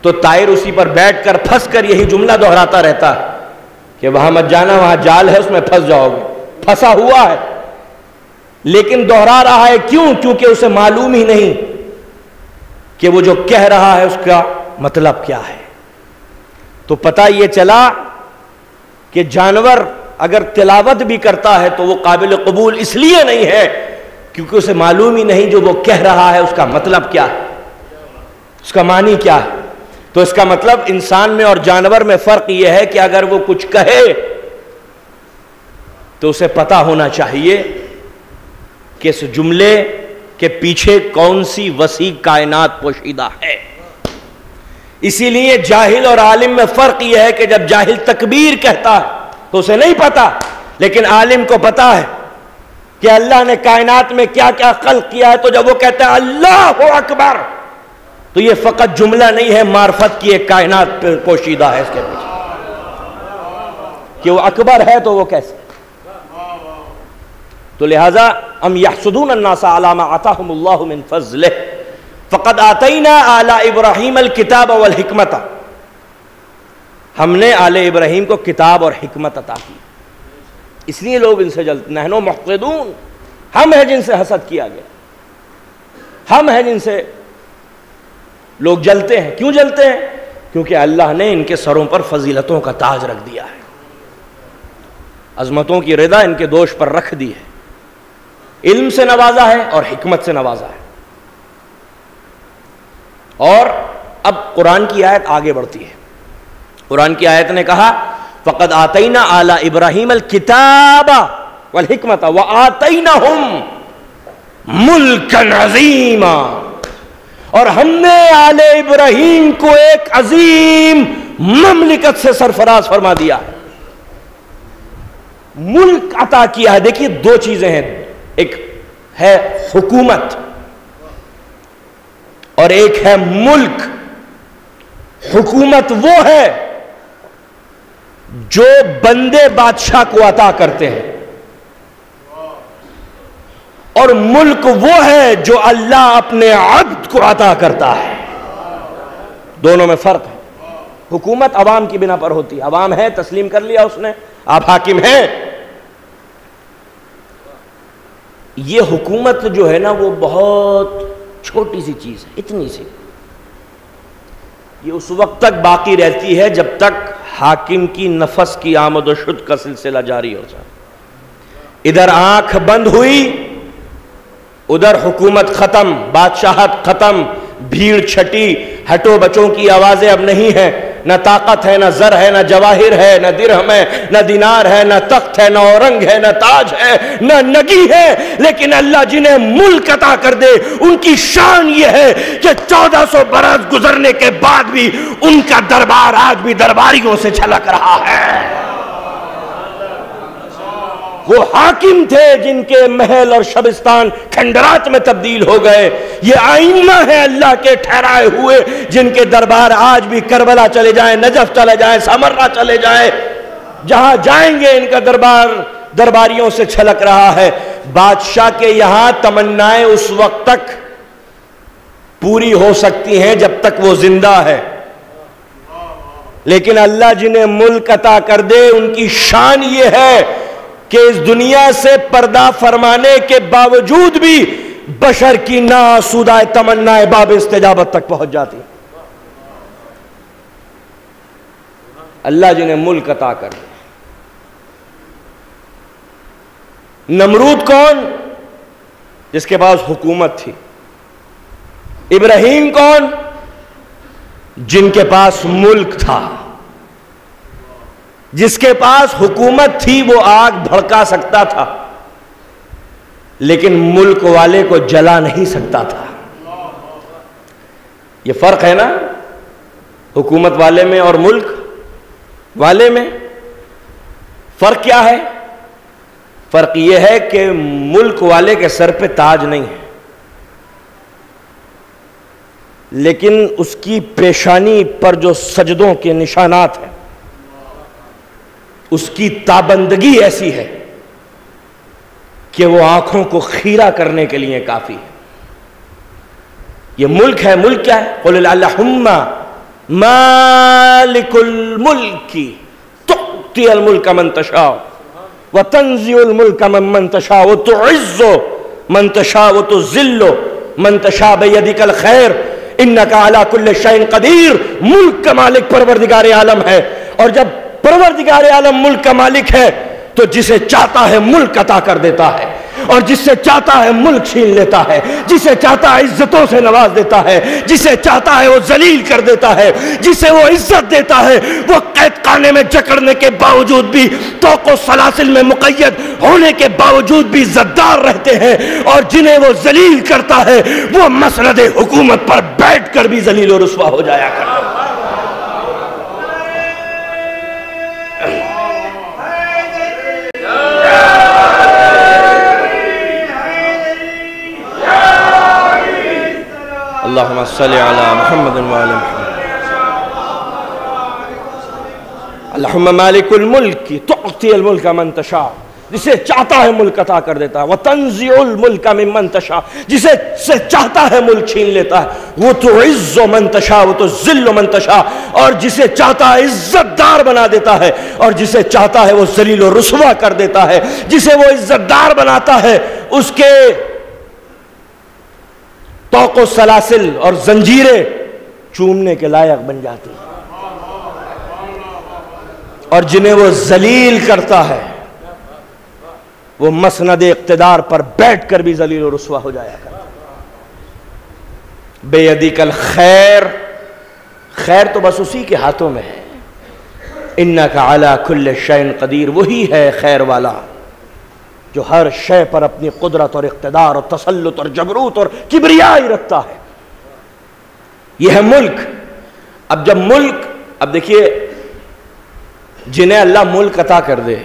تو طائر اسی پر بیٹھ کر پھنس کر یہی جملہ دہراتا رہتا ہے کہ وہاں مت جانا، وہاں جال ہے، اس میں پھنس جاؤ گے. پھنسا ہوا ہے لیکن دوہرا رہا ہے. کیوں؟ کیونکہ اسے معلوم ہی نہیں کہ وہ جو کہہ رہا ہے اس کا مطلب کیا ہے. تو پتہ یہ چلا کہ جانور اگر تلاوت بھی کرتا ہے تو وہ قابل قبول اس لیے نہیں ہے کیونکہ اسے معلوم ہی نہیں جو وہ کہہ رہا ہے اس کا مطلب کیا ہے، اس کا معنی کیا ہے. تو اس کا مطلب انسان میں اور جانور میں فرق یہ ہے کہ اگر وہ کچھ کہے تو اسے پتہ ہونا چاہیے کہ اس جملے کے پیچھے کون سی وسیع کائنات پوشیدہ ہے. اسی لیے جاہل اور عالم میں فرق یہ ہے کہ جب جاہل تکبیر کہتا ہے تو اسے نہیں پتا، لیکن عالم کو پتا ہے کہ اللہ نے کائنات میں کیا کیا خلق کیا ہے. تو جب وہ کہتا ہے اللہ اکبر تو یہ فقط جملہ نہیں ہے، معرفت کی ایک کائنات پوشیدہ ہے اس کے پیچھے کہ وہ اکبر ہے تو وہ کیسے. تو لہذا ام یحسدون الناس علی ما آتاہم اللہ من فضلہ فقد آتینا آل ابراہیم الکتاب والحکمت. ہم نے آل ابراہیم کو کتاب اور حکمت عطا کی، اس لیے لوگ ان سے جلتے. نحن محقدون، ہم ہیں جن سے حسد کیا گیا، ہم ہیں جن سے لوگ جلتے ہیں. کیوں جلتے ہیں؟ کیونکہ اللہ نے ان کے سروں پر فضیلتوں کا تاج رکھ دیا ہے، عظمتوں کی رضا ان کے دوش پر رکھ دی ہے، علم سے نوازا ہے اور حکمت سے نوازا ہے. اور اب قرآن کی آیت آگے بڑھتی ہے. قرآن کی آیت نے کہا فقد آتینا آل ابراہیم الکتاب والحکمت وآتیناہم ملکا عظیما. اور ہم نے آل ابراہیم کو ایک عظیم مملکت سے سرفراز فرما دیا ہے، ملک عطا کیا ہے. دیکھیے دو چیزیں ہیں، ایک ہے حکومت اور ایک ہے ملک. حکومت وہ ہے جو بندے بادشاہ کو عطا کرتے ہیں، اور ملک وہ ہے جو اللہ اپنے عبد کو عطا کرتا ہے. دونوں میں فرق ہے. حکومت عوام کی بنا پر ہوتی ہے. عوام ہے، تسلیم کر لیا اس نے، آپ حاکم ہیں. یہ حکومت جو ہے نا وہ بہت چھوٹی سی چیز ہے، اتنی سی. یہ اس وقت تک باقی رہتی ہے جب تک حاکم کی نفس کی آمد و شد کا سلسلہ جاری ہو جائے. ادھر آنکھ بند ہوئی، ادھر حکومت ختم، بادشاہت ختم، بھیڑ چھٹی، ہٹو بچوں کی آوازیں اب نہیں ہیں. نہ طاقت ہے، نہ زر ہے، نہ جواہر ہے، نہ درہم ہے، نہ دینار ہے، نہ تخت ہے، نہ اورنگ ہے، نہ تاج ہے، نہ نگی ہے. لیکن اللہ جنہیں ملک عطا کر دے ان کی شان یہ ہے کہ 1400 برس گزرنے کے بعد بھی ان کا دربار آج بھی درباریوں سے چھلک رہا ہے. وہ حاکم تھے جن کے محل اور شبستان کھنڈرات میں تبدیل ہو گئے. یہ آئمہ ہیں اللہ کے ٹھہرائے ہوئے جن کے دربار آج بھی کربلا چلے جائیں، نجف چلے جائیں، سمرہ چلے جائیں، جہاں جائیں گے ان کا دربار درباریوں سے چھلک رہا ہے. بادشاہ کے یہاں تمنائیں اس وقت تک پوری ہو سکتی ہیں جب تک وہ زندہ ہے، لیکن اللہ جنہیں ملک عطا کر دے ان کی شان یہ ہے کہ اس دنیا سے پردہ فرمانے کے باوجود بھی بشر کی ناآسودہ تمنائیں باب استجابت تک پہنچ جاتی. اللہ جنہیں ملک عطا کر دے. نمرود کون؟ جس کے پاس حکومت تھی. ابراہیم کون؟ جن کے پاس ملک تھا. جس کے پاس حکومت تھی وہ آگ بھڑکا سکتا تھا لیکن ملک والے کو جلا نہیں سکتا تھا. یہ فرق ہے نا حکومت والے میں اور ملک والے میں. فرق کیا ہے؟ فرق یہ ہے کہ ملک والے کے سر پہ تاج نہیں ہے لیکن اس کی پیشانی پر جو سجدوں کے نشانات ہیں اس کی تابندگی ایسی ہے کہ وہ آنکھوں کو خیرہ کرنے کے لیے کافی ہے. یہ ملک ہے. ملک کیا ہے؟ قل اللہم مالک الملک تؤتی الملک من تشاء وتنزع الملک ممن تشاء وتعز من تشاء وتذل من تشاء بیدک الخیر انک علی کل شیء قدیر. ملک کا مالک پروردگار عالم ہے، اور جب پروردگار عالم ملک کا مالک ہے تو جسے چاہتا ہے ملک عطا کر دیتا ہے، اور جس سے چاہتا ہے ملک چھین لیتا ہے، جسے چاہتا ہے عزتوں سے نواز دیتا ہے، جسے چاہتا ہے وہ ذلیل کر دیتا ہے، جسے وہ عزت دیتا ہے وہ قید خانے میں جکڑنے کے باوجود بھی، طوق و سلاسل میں مقید ہونے کے باوجود بھی عزتدار رہتے ہیں، اور جنہیں وہ ذلیل کرتا ہے وہ مسند حکومت پر بیٹھ کر بھی ذلیل و رسوا ہو جایا کرتا ہے. اللہم صلی علی محمد وعلی محمد. اللہم مالک الملک تعطی الملک من تشاء. جسے چاہتا ہے ملک عطا کر دیتا ہے. وتنزع الملک ممن تشاء. جسے چاہتا ہے ملک چھین لیتا ہے. وتعز من تشاء وتذل من تشاء. اور جسے چاہتا ہے عزت دار بنا دیتا ہے، اور جسے چاہتا ہے وہ ذلیل و رسوا کر دیتا ہے. جسے وہ عزت دار بناتا ہے اس کے طوق و سلاسل اور زنجیریں چومنے کے لائق بن جاتی ہیں، اور جنہیں وہ ذلیل کرتا ہے وہ مسند اقتدار پر بیٹھ کر بھی ذلیل و رسوا ہو جایا کرتا ہے. بیدک الخیر. خیر تو بس اسی کے ہاتھوں میں ہے. انک علی کل شیء قدیر. وہی ہے خیر والا جو ہر شے پر اپنی قدرت اور اقتدار اور تسلط اور جبروت اور کبریائی رکھتا ہے. یہ ہے ملک. اب جب ملک، اب دیکھیے جنہیں اللہ ملک عطا کر دے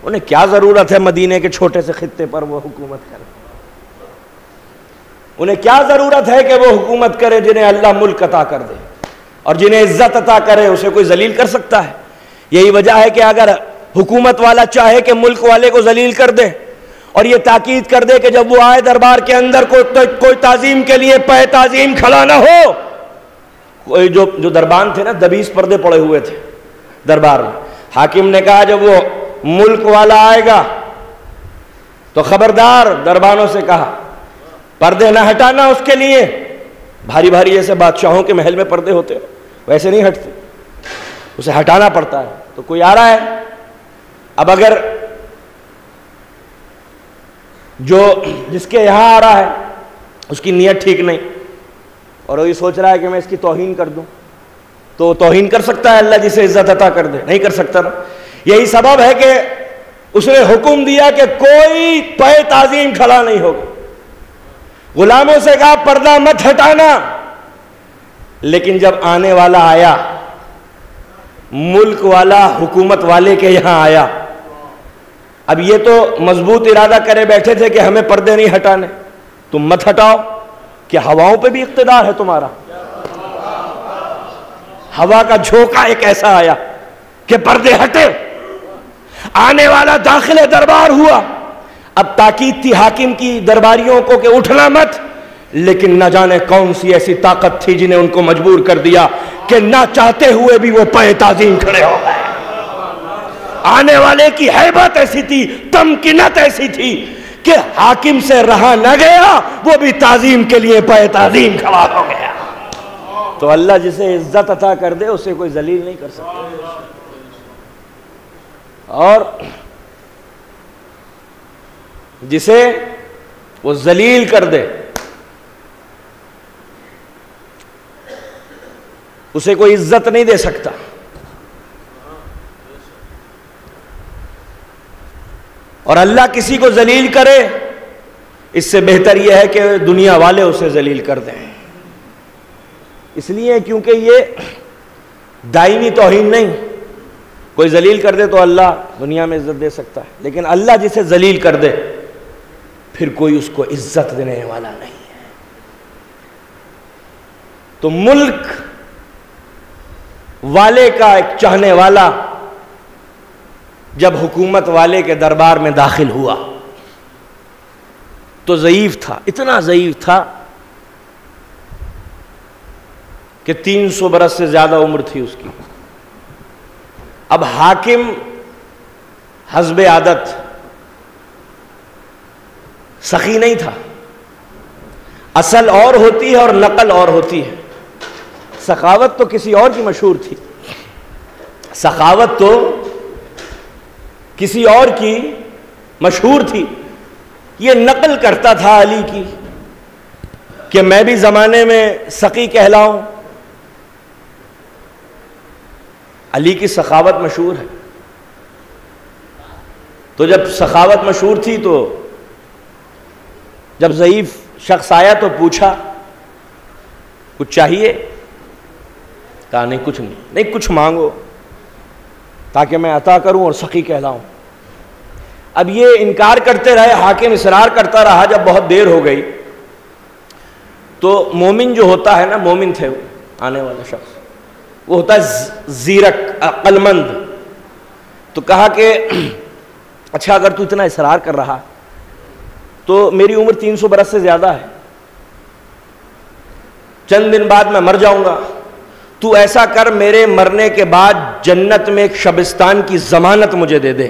انہیں کیا ضرورت ہے مدینے کے چھوٹے سے خطے پر وہ حکومت کرے؟ انہیں کیا ضرورت ہے کہ وہ حکومت کرے جنہیں اللہ ملک عطا کر دے؟ اور جنہیں عزت عطا کرے اسے کوئی ذلیل کر سکتا ہے؟ یہی وجہ ہے کہ اگر حکومت والا چاہے کہ ملک والے کو ذلیل کر دے اور یہ تاکید کر دے کہ جب وہ آئے دربار کے اندر کوئی تعظیم کے لیے پے تعظیم کھڑا نہ ہو، کوئی جو دربان تھے نا، دبیس پردے پڑے ہوئے تھے دربار میں. حاکم نے کہا جب وہ ملک والا آئے گا تو خبردار، دربانوں سے کہا پردے نہ ہٹانا اس کے لیے. بھاری بھاری جیسے بادشاہوں کے محل میں پردے ہوتے ویسے نہیں ہٹتے، اسے ہٹانا پڑتا ہے. تو کوئی آ رہا ہے، اب اگر جس کے یہاں آ رہا ہے اس کی نیت ٹھیک نہیں اور وہ یہ سوچ رہا ہے کہ میں اس کی توہین کر دوں، تو توہین کر سکتا ہے اللہ جسے عزت عطا کر دے؟ نہیں کر سکتا نا. یہی سبب ہے کہ اس نے حکم دیا کہ کوئی پے تعظیم کھڑا نہیں ہوگا. غلاموں سے کہا پردہ مت ہٹانا. لیکن جب آنے والا آیا، ملک والا حکومت والے کے یہاں آیا، اب یہ تو مضبوط ارادہ کرے بیٹھے تھے کہ ہمیں پردے نہیں ہٹانے، تم مت ہٹاؤ. کہ ہواؤں پہ بھی اقتدار ہے تمہارا. ہوا کا جھونکا ایک ایسا آیا کہ پردے ہٹے. آنے والا داخل دربار ہوا. اب تاکید تھی حاکم کی درباریوں کو کہ اٹھنا مت، لیکن نہ جانے کون سی ایسی طاقت تھی جنہیں ان کو مجبور کر دیا کہ نہ چاہتے ہوئے بھی وہ پے تعظیم کھڑے ہو گئے. آنے والے کی ہیبت ایسی تھی، تمکنت ایسی تھی کہ حاکم سے رہا نہ گیا، وہ بھی تعظیم کے لیے پے تعظیم کھڑا ہو گیا. تو اللہ جسے عزت عطا کر دے اسے کوئی ذلیل نہیں کر سکتا، اور جسے وہ ذلیل کر دے اسے کوئی عزت نہیں دے سکتا. اور اللہ کسی کو ذلیل کرے اس سے بہتر یہ ہے کہ دنیا والے اسے ذلیل کر دیں. اس لیے کیونکہ یہ دائمی توہین نہیں. کوئی ذلیل کر دے تو اللہ دنیا میں عزت دے سکتا ہے، لیکن اللہ جسے ذلیل کر دے پھر کوئی اس کو عزت دینے والا نہیں ہے. تو ملک والے کا ایک چاہنے والا جب حکومت والے کے دربار میں داخل ہوا تو ضعیف تھا، اتنا ضعیف تھا کہ 300 برس سے زیادہ عمر تھی اس کی. اب حاکم حسب عادت سخی نہیں تھا. اصل اور ہوتی ہے اور نقل اور ہوتی ہے. سخاوت تو کسی اور کی مشہور تھی، سخاوت تو کسی اور کی مشہور تھی. یہ نقل کرتا تھا علی کی کہ میں بھی زمانے میں سخی کہلاؤں. علی کی سخاوت مشہور ہے. تو جب سخاوت مشہور تھی تو جب ضعیف شخص آیا تو پوچھا کچھ چاہیے؟ کہا نہیں کچھ نہیں. نہیں کچھ مانگو تاکہ میں عطا کروں اور سخی کہلاؤں. اب یہ انکار کرتے رہے، حاکم اصرار کرتا رہا. جب بہت دیر ہو گئی تو مومن جو ہوتا ہے نا، مومن تھے وہ آنے والا شخص، وہ ہوتا ہے زیرک، عقل مند. تو کہا کہ اچھا اگر تو اتنا اصرار کر رہا تو میری عمر 300 برس سے زیادہ ہے، چند دن بعد میں مر جاؤں گا. تو ایسا کر میرے مرنے کے بعد جنت میں ایک شبستان کی ضمانت مجھے دے دے،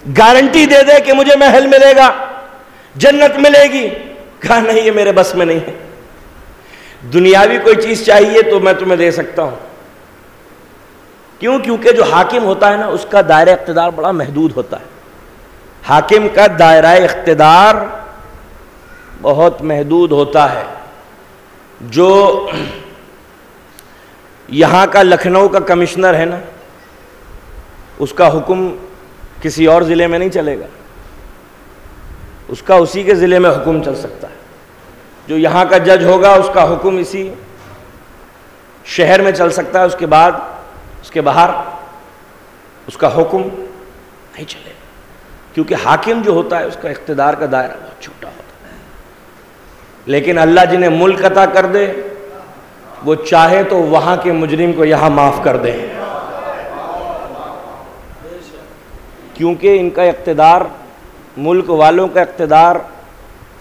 گارنٹی دے دے کہ مجھے محل ملے گا، جنت ملے گی. کہا نہیں یہ میرے بس میں نہیں ہے. دنیاوی کوئی چیز چاہیے تو میں تمہیں دے سکتا ہوں. کیوں؟ کیونکہ جو حاکم ہوتا ہے نا اس کا دائرہ اقتدار بڑا محدود ہوتا ہے. حاکم کا دائرہ اقتدار بہت محدود ہوتا ہے. جو یہاں کا لکھنؤ کا کمشنر ہے نا، اس کا حکم کسی اور ضلع میں نہیں چلے گا، اس کا اسی کے ضلع میں حکم چل سکتا ہے. جو یہاں کا جج ہوگا اس کا حکم اسی شہر میں چل سکتا ہے، اس کے بعد اس کے باہر اس کا حکم نہیں چلے گا. کیونکہ حاکم جو ہوتا ہے اس کا اقتدار کا دائرہ بہت چھوٹا ہوتا ہے. لیکن اللہ جنہیں ملک عطا کر دے وہ چاہے تو وہاں کے مجرم کو یہاں معاف کر دے، کیونکہ ان کا اقتدار، ملک والوں کا اقتدار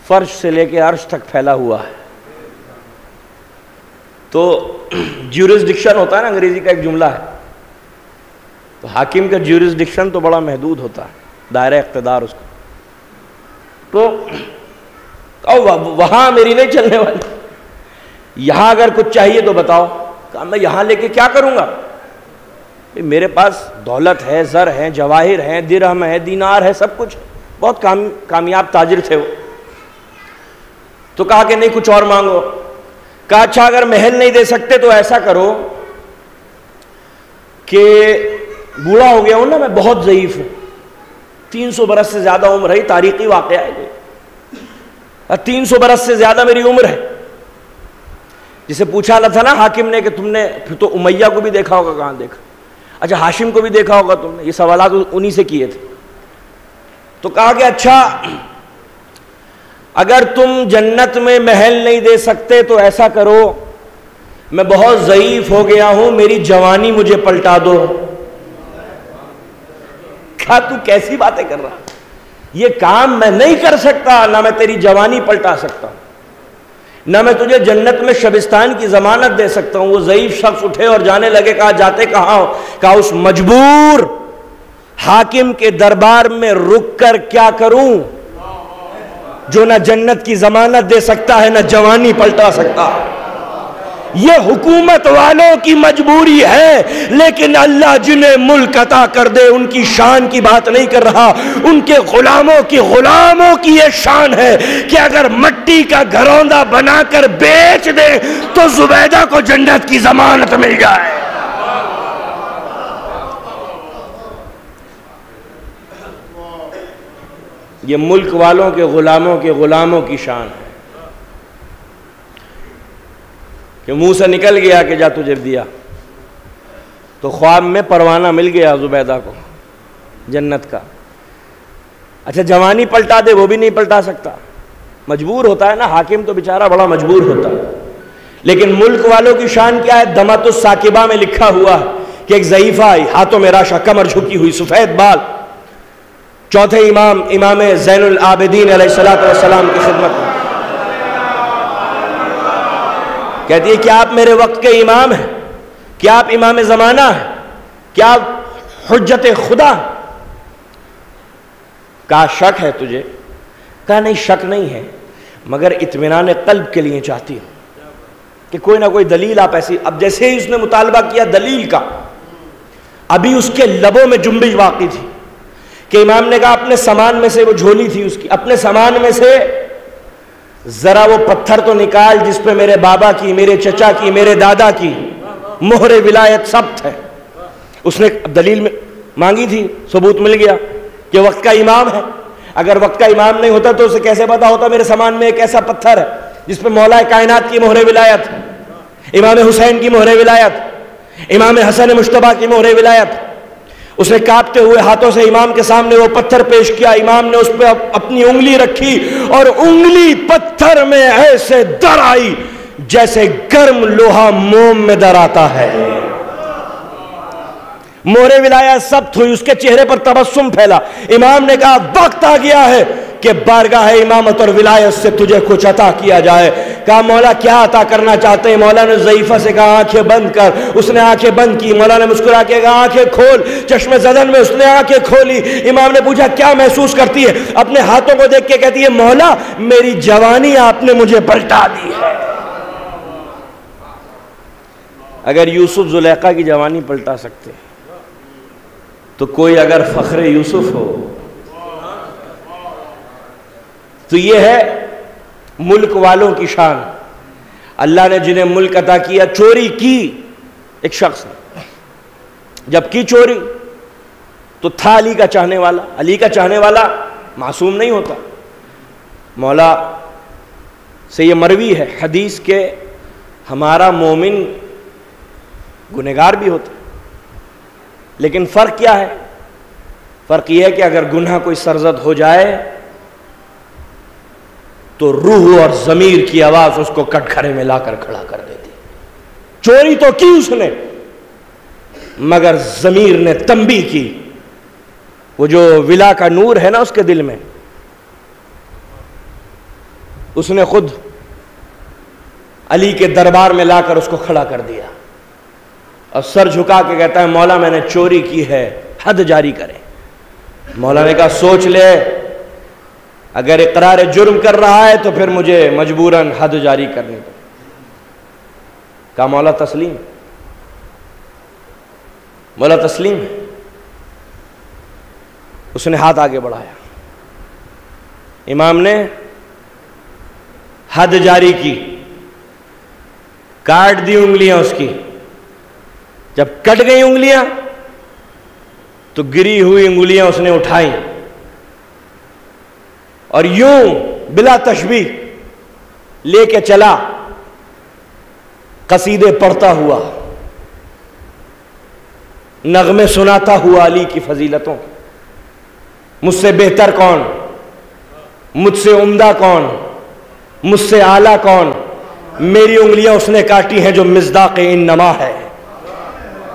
فرش سے لے کے عرش تک پھیلا ہوا ہے. تو جیورسڈکشن ہوتا ہے نا، انگریزی کا ایک جملہ ہے، تو حاکم کا جیورسڈکشن تو بڑا محدود ہوتا ہے، دائرہ اقتدار اس کو، تو وہاں میری نہیں چلنے والی، یہاں اگر کچھ چاہیے تو بتاؤ. کہا میں یہاں لے کے کیا کروں گا، میرے پاس دولت ہے، زر ہے، جواہر ہیں، درہم ہے، دینار ہے، سب کچھ، بہت کامیاب تاجر تھے وہ. تو کہا کہ نہیں کچھ اور مانگو. کہا اچھا اگر محل نہیں دے سکتے تو ایسا کرو کہ بوڑھا ہو گیا ہوں نا، میں بہت ضعیف ہوں، 300 برس سے زیادہ عمر ہے، تاریخی واقعہ ہے، 300 برس سے زیادہ میری عمر ہے. جسے پوچھا تھا نا حاکم نے کہ تم نے پھر تو امیہ کو بھی دیکھا ہوگا، کہاں دیکھا، اچھا ہاشم کو بھی دیکھا ہوگا تم نے، یہ سوالات انہی سے کیے تھے. تو کہا کہ اچھا اگر تم جنت میں محل نہیں دے سکتے تو ایسا کرو، میں بہت ضعیف ہو گیا ہوں، میری جوانی مجھے پلٹا دو. کہا تو کیسی باتیں کر رہا، یہ کام میں نہیں کر سکتا، نہ میں تیری جوانی پلٹا سکتا ہوں، نہ میں تجھے جنت میں شبستان کی ضمانت دے سکتا ہوں. وہ ضعیف شخص اٹھے اور جانے لگے. کہا جاتے کہاں ہو؟ کہا اس مجبور حاکم کے دربار میں رک کر کیا کروں جو نہ جنت کی ضمانت دے سکتا ہے، نہ جوانی پلٹا سکتا. یہ حکومت والوں کی مجبوری ہے، لیکن اللہ جنہیں ملک عطا کر دے ان کی شان کی بات نہیں کر رہا، ان کے غلاموں کی یہ شان ہے کہ اگر مٹی کا گھروندا بنا کر بیچ دے تو زبیدہ کو جنت کی ضمانت مل جائے. یہ ملک والوں کے غلاموں کی شان ہے کہ منہ سے نکل گیا کہ جا تجھے دیا، تو خواب میں پروانہ مل گیا زبیدہ کو جنت کا. اچھا جوانی پلٹا دے، وہ بھی نہیں پلٹا سکتا، مجبور ہوتا ہے نا، حاکم تو بیچارہ بڑا مجبور ہوتا ہے. لیکن ملک والوں کی شان کیا ہے؟ دمت الساکبہ میں لکھا ہوا ہے کہ ایک ضعیفہ آئی، ہاتھوں میں راشا، کمر جھکی ہوئی، سفید بال، چوتھے امام زین العابدین علیہ السلام کی خدمت میں کہتی ہے کیا آپ میرے وقت کے امام ہیں؟ کیا آپ امام زمانہ ہیں؟ کیا آپ حجت خدا؟ کہا شک ہے تجھے؟ کہا نہیں شک نہیں ہے، مگر اطمینان قلب کے لیے چاہتی ہوں کہ کوئی نہ کوئی دلیل آپ ایسی. اب جیسے ہی اس نے مطالبہ کیا دلیل کا، ابھی اس کے لبوں میں جنبش واقع تھی کہ امام نے کہا اپنے سامان میں سے، وہ جھولی تھی اس کی، اپنے سامان میں سے ذرا وہ پتھر تو نکال جس پہ میرے بابا کی، میرے چچا کی، میرے دادا کی مہر ولایت ثبت ہے. اس نے دلیل میں مانگی تھی، ثبوت مل گیا کہ وقت کا امام ہے. اگر وقت کا امام نہیں ہوتا تو اسے کیسے پتا ہوتا میرے سامان میں ایک ایسا پتھر ہے جس پہ مولا کائنات کی مہر ولایت، امام حسین کی مہر ولایت، امام حسن مجتبیٰ کی مہر ولایت. اس نے کانپتے ہوئے ہاتھوں سے امام کے سامنے وہ پتھر پیش کیا. امام نے اس پہ اپنی انگلی رکھی اور انگلی پتھر میں ایسے در آئی جیسے گرم لوہا موم میں در آتا ہے. مہر ولایت ثبت ہوئی، اس کے چہرے پر تبسم پھیلا. امام نے کہا وقت آ گیا ہے کہ بارگاہ امامت اور ولایت سے تجھے کچھ عطا کیا جائے. کہا مولا کیا عطا کرنا چاہتے ہیں؟ مولا نے ضعیفہ سے کہا آنکھیں بند کر. اس نے آنکھیں بند کی. مولا نے مسکرا کے کہا آنکھیں کھول. چشم زدن میں اس نے آنکھیں کھولی. امام نے پوچھا کیا محسوس کرتی ہے؟ اپنے ہاتھوں کو دیکھ کے کہتی ہے مولا میری جوانی آپ نے مجھے پلٹا دی ہے. اگر یوسف زلیخا کی جوانی پلٹا سکتے تو کوئی اگر فخر یوسف ہو تو یہ ہے ملک والوں کی شان. اللہ نے جنہیں ملک عطا کیا، چوری کی ایک شخص نے، جب کی چوری تو تھا علی کا چاہنے والا. علی کا چاہنے والا معصوم نہیں ہوتا. مولا سے یہ مروی ہے حدیث کے ہمارا مومن گنہگار بھی ہوتا، لیکن فرق کیا ہے؟ فرق یہ ہے کہ اگر گناہ کوئی سرزد ہو جائے تو روح اور ضمیر کی آواز اس کو کٹگھرے میں لا کر کھڑا کر دیتی. چوری تو کی اس نے، مگر ضمیر نے تنبیہ کی. وہ جو ولا کا نور ہے نا اس کے دل میں، اس نے خود علی کے دربار میں لا کر اس کو کھڑا کر دیا اور سر جھکا کے کہتا ہے مولا میں نے چوری کی ہے، حد جاری کرے۔ مولا نے کہا سوچ لے، اگر اقرار جرم کر رہا ہے تو پھر مجھے مجبوراً حد جاری کرنی پڑے۔ کہا مولا تسلیم، مولا تسلیم ہے۔ اس نے ہاتھ آگے بڑھایا، امام نے حد جاری کی، کاٹ دی انگلیاں اس کی۔ جب کٹ گئی انگلیاں تو گری ہوئی انگلیاں اس نے اٹھائیں اور یوں بلا تشبیہ لے کے چلا، قصیدے پڑھتا ہوا، نغمے سناتا ہوا علی کی فضیلتوں۔ مجھ سے بہتر کون، مجھ سے عمدہ کون، مجھ سے اعلیٰ کون؟ میری انگلیاں اس نے کاٹی ہیں جو مصداق انما ہے،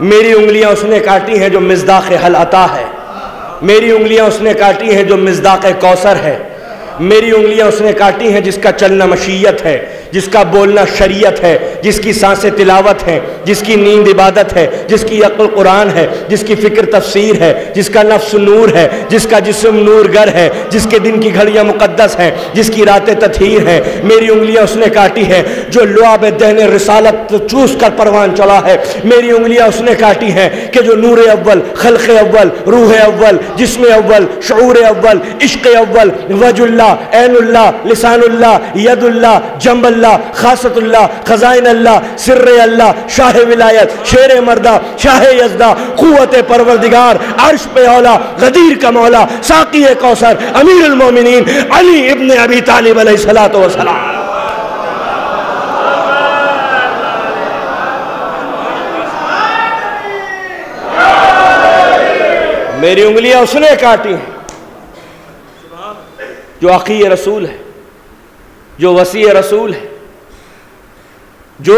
میری انگلیاں اس نے کاٹی ہیں جو مصداق حل عطا ہے، میری انگلیاں اس نے کاٹی ہیں جو مصداق کوثر ہے، میری انگلیاں اس نے کاٹی ہیں جس کا چلنا مشیت ہے، جس کا بولنا شریعت ہے، جس کی سانسیں تلاوت ہیں، جس کی نیند عبادت ہے، جس کی عقل قرآن ہے، جس کی فکر تفسیر ہے، جس کا نفس نور ہے، جس کا جسم نور گر ہے، جس کے دن کی گھڑیاں مقدس ہیں، جس کی راتیں تطہیر ہیں۔ میری انگلیاں اس نے کاٹی ہیں جو لعاب دہن رسالت چوس کر پروان چلا ہے، میری انگلیاں اس نے کاٹی ہیں کہ جو نور اول، خلق اول، روح اول، جسم اول، شعور اول، عشق اول، وجہ اللہ، عین اللہ، لسان اللہ، ید اللہ، جنب اللہ، خاصت اللہ، خزائن اللہ، سر اللہ، شاہ ولایت، شیر مردہ، شاہ یزدہ، قوت پروردگار، عرش پہ اولا، غدیر کا مولا، ساقی کوثر، امیر المومنین علی ابن ابی طالب علیہ السلام۔ میری انگلیاں اس نے کاٹی ہیں جو اخی رسول ہے، جو وسیع رسول ہے، جو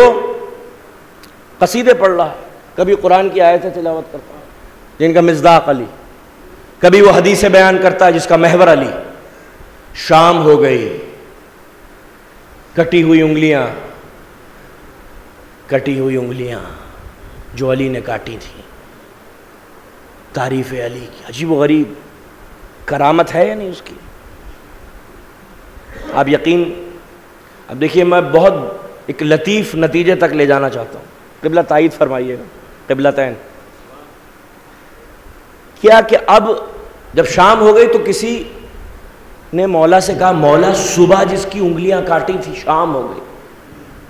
قصیدے پڑھ رہا ہے، کبھی قرآن کی آیتیں تلاوت کرتا ہے جن کا مصداق علی، کبھی وہ حدیث بیان کرتا ہے جس کا محور علی۔ شام ہو گئی، کٹی ہوئی انگلیاں، کٹی ہوئی انگلیاں جو علی نے کاٹی تھیں، تعریف علی کی عجیب و غریب کرامت ہے یا نہیں اس کی؟ آپ یقین، اب دیکھیے میں بہت ایک لطیف نتیجے تک لے جانا چاہتا ہوں، قبلہ تائید فرمائیے گا، قبلتین کیا کہ اب جب شام ہو گئی تو کسی نے مولا سے کہا مولا صبح جس کی انگلیاں کاٹی تھی شام ہو گئی،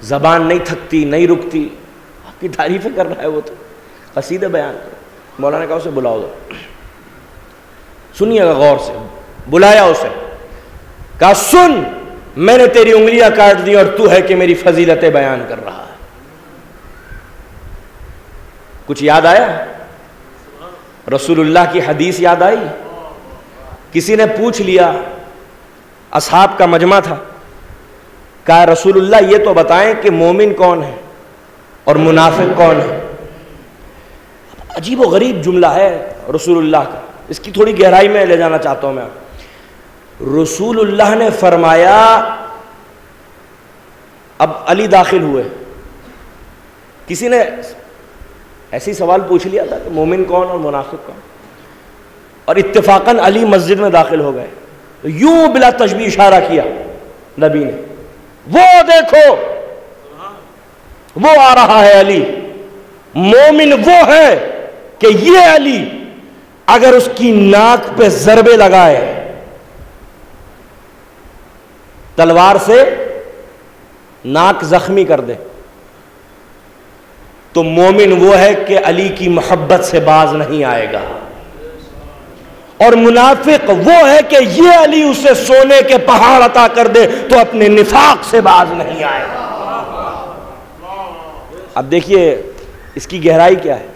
زبان نہیں تھکتی نہیں رکتی، آپ کی تعریفیں کر رہا ہے وہ تو، قصیدہ بیان کر۔ مولا نے کہا اسے بلاؤ دو، سنیے گا غور سے، بلایا اسے، کہا سن میں نے تیری انگلیاں کاٹ دی اور تو ہے کہ میری فضیلتیں بیان کر رہا ہے، کچھ یاد آیا؟ رسول اللہ کی حدیث یاد آئی؟ کسی نے پوچھ لیا، اصحاب کا مجمع تھا، کہا رسول اللہ یہ تو بتائیں کہ مومن کون ہے اور منافق کون ہے؟ عجیب و غریب جملہ ہے رسول اللہ کا، اس کی تھوڑی گہرائی میں لے جانا چاہتا ہوں میں۔ رسول اللہ نے فرمایا، اب علی داخل ہوئے، کسی نے ایسی سوال پوچھ لیا تھا کہ مومن کون اور منافق کون، اور اتفاقاً علی مسجد میں داخل ہو گئے، یوں بلا تشبیہ اشارہ کیا نبی نے، وہ دیکھو وہ آ رہا ہے علی، مومن وہ ہے کہ یہ علی اگر اس کی ناک پہ ضربے لگائے، تلوار سے ناک زخمی کر دے، تو مومن وہ ہے کہ علی کی محبت سے باز نہیں آئے گا، اور منافق وہ ہے کہ یہ علی اسے سونے کے پہاڑ عطا کر دے تو اپنے نفاق سے باز نہیں آئے گا۔ اب دیکھیے اس کی گہرائی کیا ہے؟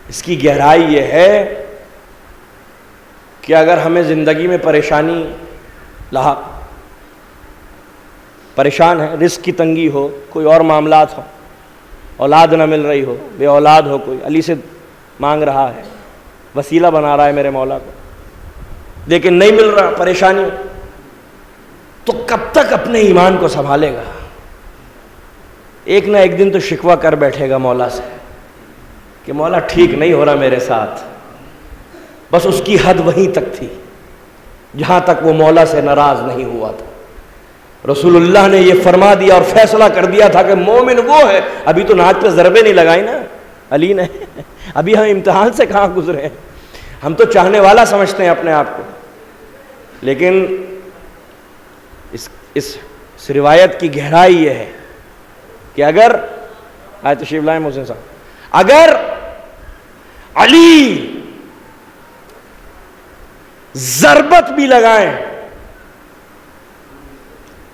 اس کی گہرائی یہ ہے کہ اگر ہمیں زندگی میں پریشانی لاحق، پریشان ہے، رزق کی تنگی ہو، کوئی اور معاملات ہو، اولاد نہ مل رہی ہو، بے اولاد ہو، کوئی علی سے مانگ رہا ہے، وسیلہ بنا رہا ہے میرے مولا کو، لیکن نہیں مل رہا، پریشانی، تو کب تک اپنے ایمان کو سنبھالے گا؟ ایک نہ ایک دن تو شکوہ کر بیٹھے گا مولا سے کہ مولا ٹھیک نہیں ہو رہا میرے ساتھ. بس اس کی حد وہیں تک تھی جہاں تک وہ مولا سے ناراض نہیں ہوا تھا. رسول اللہ نے یہ فرما دیا اور فیصلہ کر دیا تھا کہ مومن وہ ہے. ابھی تو ناک پہ ضربے نہیں لگائی نا علی نے, ابھی ہم امتحان سے کہاں گزرے ہیں. ہم تو چاہنے والا سمجھتے ہیں اپنے آپ کو, لیکن اس روایت کی گہرائی یہ ہے کہ اگر تشریف لائیں محسن صاحب, اگر علی ضربت بھی لگائیں,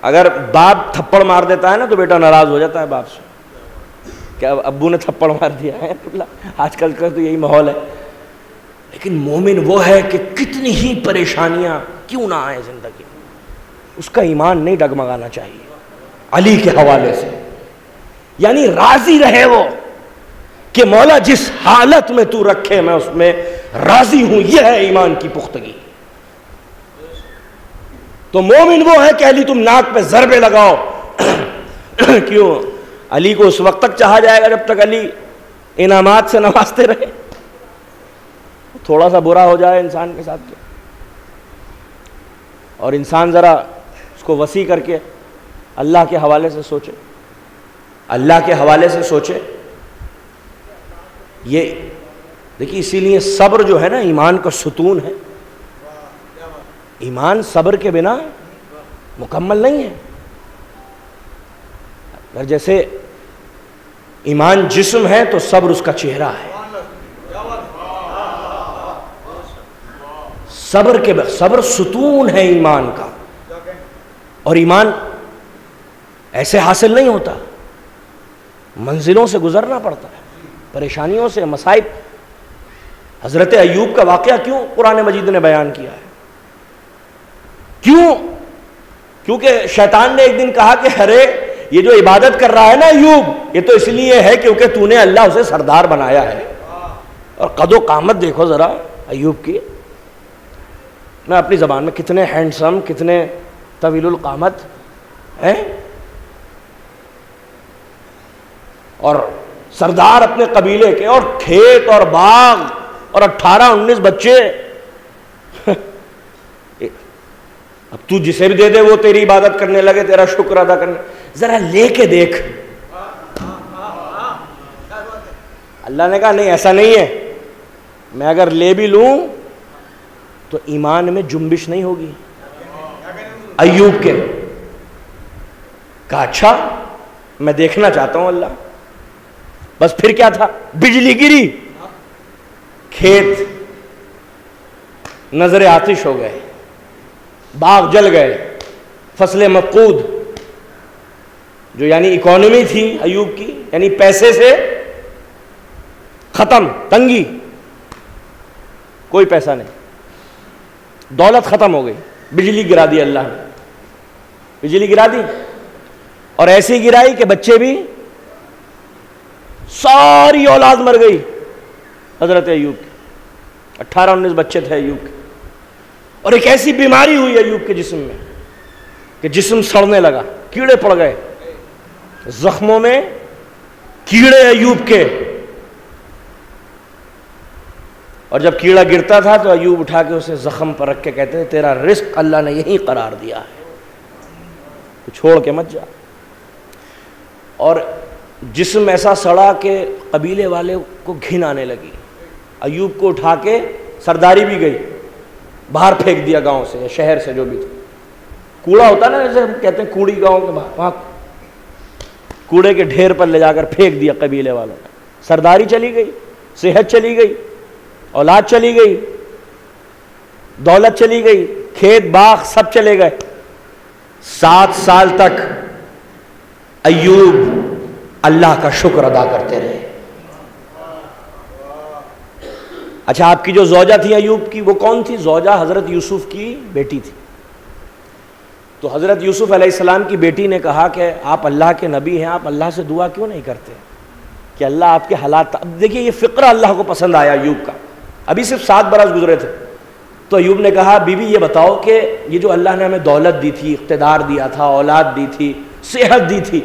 اگر باپ تھپڑ مار دیتا ہے نا تو بیٹا ناراض ہو جاتا ہے باپ سے, کہ ابو نے تھپڑ مار دیا ہے, آج کل کا تو یہی ماحول ہے. لیکن مومن وہ ہے کہ کتنی ہی پریشانیاں کیوں نہ آئیں زندگی میں, اس کا ایمان نہیں ڈگمگانا چاہیے علی کے حوالے سے. یعنی راضی رہے وہ کہ مولا جس حالت میں تو رکھے میں اس میں راضی ہوں, یہ ہے ایمان کی پختگی. تو مومن وہ ہے کہ علی تم ناک پہ ضربے لگاؤ. کیوں؟ علی کو اس وقت تک چاہا جائے گا جب تک علی انعامات سے نوازتے رہے. تھوڑا سا برا ہو جائے انسان کے ساتھ کیا, اور انسان ذرا اس کو وسیع کر کے اللہ کے حوالے سے سوچے, اللہ کے حوالے سے سوچے. یہ دیکھیے اسی لیے صبر جو ہے نا ایمان کا ستون ہے. ایمان صبر کے بنا مکمل نہیں ہے. اگر جیسے ایمان جسم ہے تو صبر اس کا چہرہ ہے. صبر ستون ہے ایمان کا, اور ایمان ایسے حاصل نہیں ہوتا, منزلوں سے گزرنا پڑتا ہے, پریشانیوں سے, مصائب. حضرت ایوب کا واقعہ کیوں قرآن مجید نے بیان کیا ہے؟ کیوں؟ کیونکہ شیطان نے ایک دن کہا کہ ارے یہ جو عبادت کر رہا ہے نا ایوب, یہ تو اس لیے ہے کیونکہ تو نے اللہ اسے سردار بنایا ہے. اور قد و قامت دیکھو ذرا ایوب کی, میں اپنی زبان میں کتنے ہینڈسم, کتنے طویل القامت ہیں, اور سردار اپنے قبیلے کے, اور کھیت اور باغ اور 18-19 بچے. اب تو جسے بھی دے دے وہ تیری عبادت کرنے لگے, تیرا شکر ادا کرنے. ذرا لے کے دیکھ. اللہ نے کہا نہیں ایسا نہیں ہے, میں اگر لے بھی لوں تو ایمان میں جنبش نہیں ہوگی. ایوب کے کہا اچھا میں دیکھنا چاہتا ہوں اللہ. بس پھر کیا تھا, بجلی گری, کھیت نظر آتش ہو گئے, باغ جل گئے, فصلیں مفقود, جو یعنی اکانومی تھی ایوب کی, یعنی پیسے سے ختم, تنگی, کوئی پیسہ نہیں, دولت ختم ہو گئی. بجلی گرا دی اللہ نے, بجلی گرا دی, اور ایسی گرائی کہ بچے بھی, ساری اولاد مر گئی حضرت ایوب کی. 18-19 بچے تھے ایوب کے, اور ایک ایسی بیماری ہوئی ایوب کے جسم میں کہ جسم سڑنے لگا, کیڑے پڑ گئے زخموں میں, کیڑے ایوب کے. اور جب کیڑا گرتا تھا تو ایوب اٹھا کے اسے زخم پر رکھ کے کہتے ہیں تیرا رزق اللہ نے یہیں قرار دیا ہے, تو چھوڑ کے مت جا. اور جسم ایسا سڑا کہ قبیلے والے کو گھن آنے لگی. ایوب کو اٹھا کے سرداری بھی گئی, باہر پھینک دیا گاؤں سے یا شہر سے, جو بھی تھا. کوڑا ہوتا نا جیسے ہم کہتے ہیں کوڑی گاؤں کے باہر, وہاں کوڑے کے ڈھیر پر لے جا کر پھینک دیا قبیلے والوں نے. سرداری چلی گئی, صحت چلی گئی, اولاد چلی گئی, دولت چلی گئی, کھیت باغ سب چلے گئے. 7 سال تک ایوب اللہ کا شکر ادا کرتے رہے. اچھا آپ کی جو زوجہ تھی ایوب کی, وہ کون تھی؟ زوجہ حضرت یوسف کی بیٹی تھی. تو حضرت یوسف علیہ السلام کی بیٹی نے کہا کہ آپ اللہ کے نبی ہیں, آپ اللہ سے دعا کیوں نہیں کرتے کہ اللہ آپ کے حالات. اب دیکھیے یہ فقرہ اللہ کو پسند آیا ایوب کا. ابھی صرف 7 برس گزرے تھے. تو ایوب نے کہا بی بی یہ بتاؤ کہ یہ جو اللہ نے ہمیں دولت دی تھی, اقتدار دیا تھا, اولاد دی تھی, صحت دی تھی,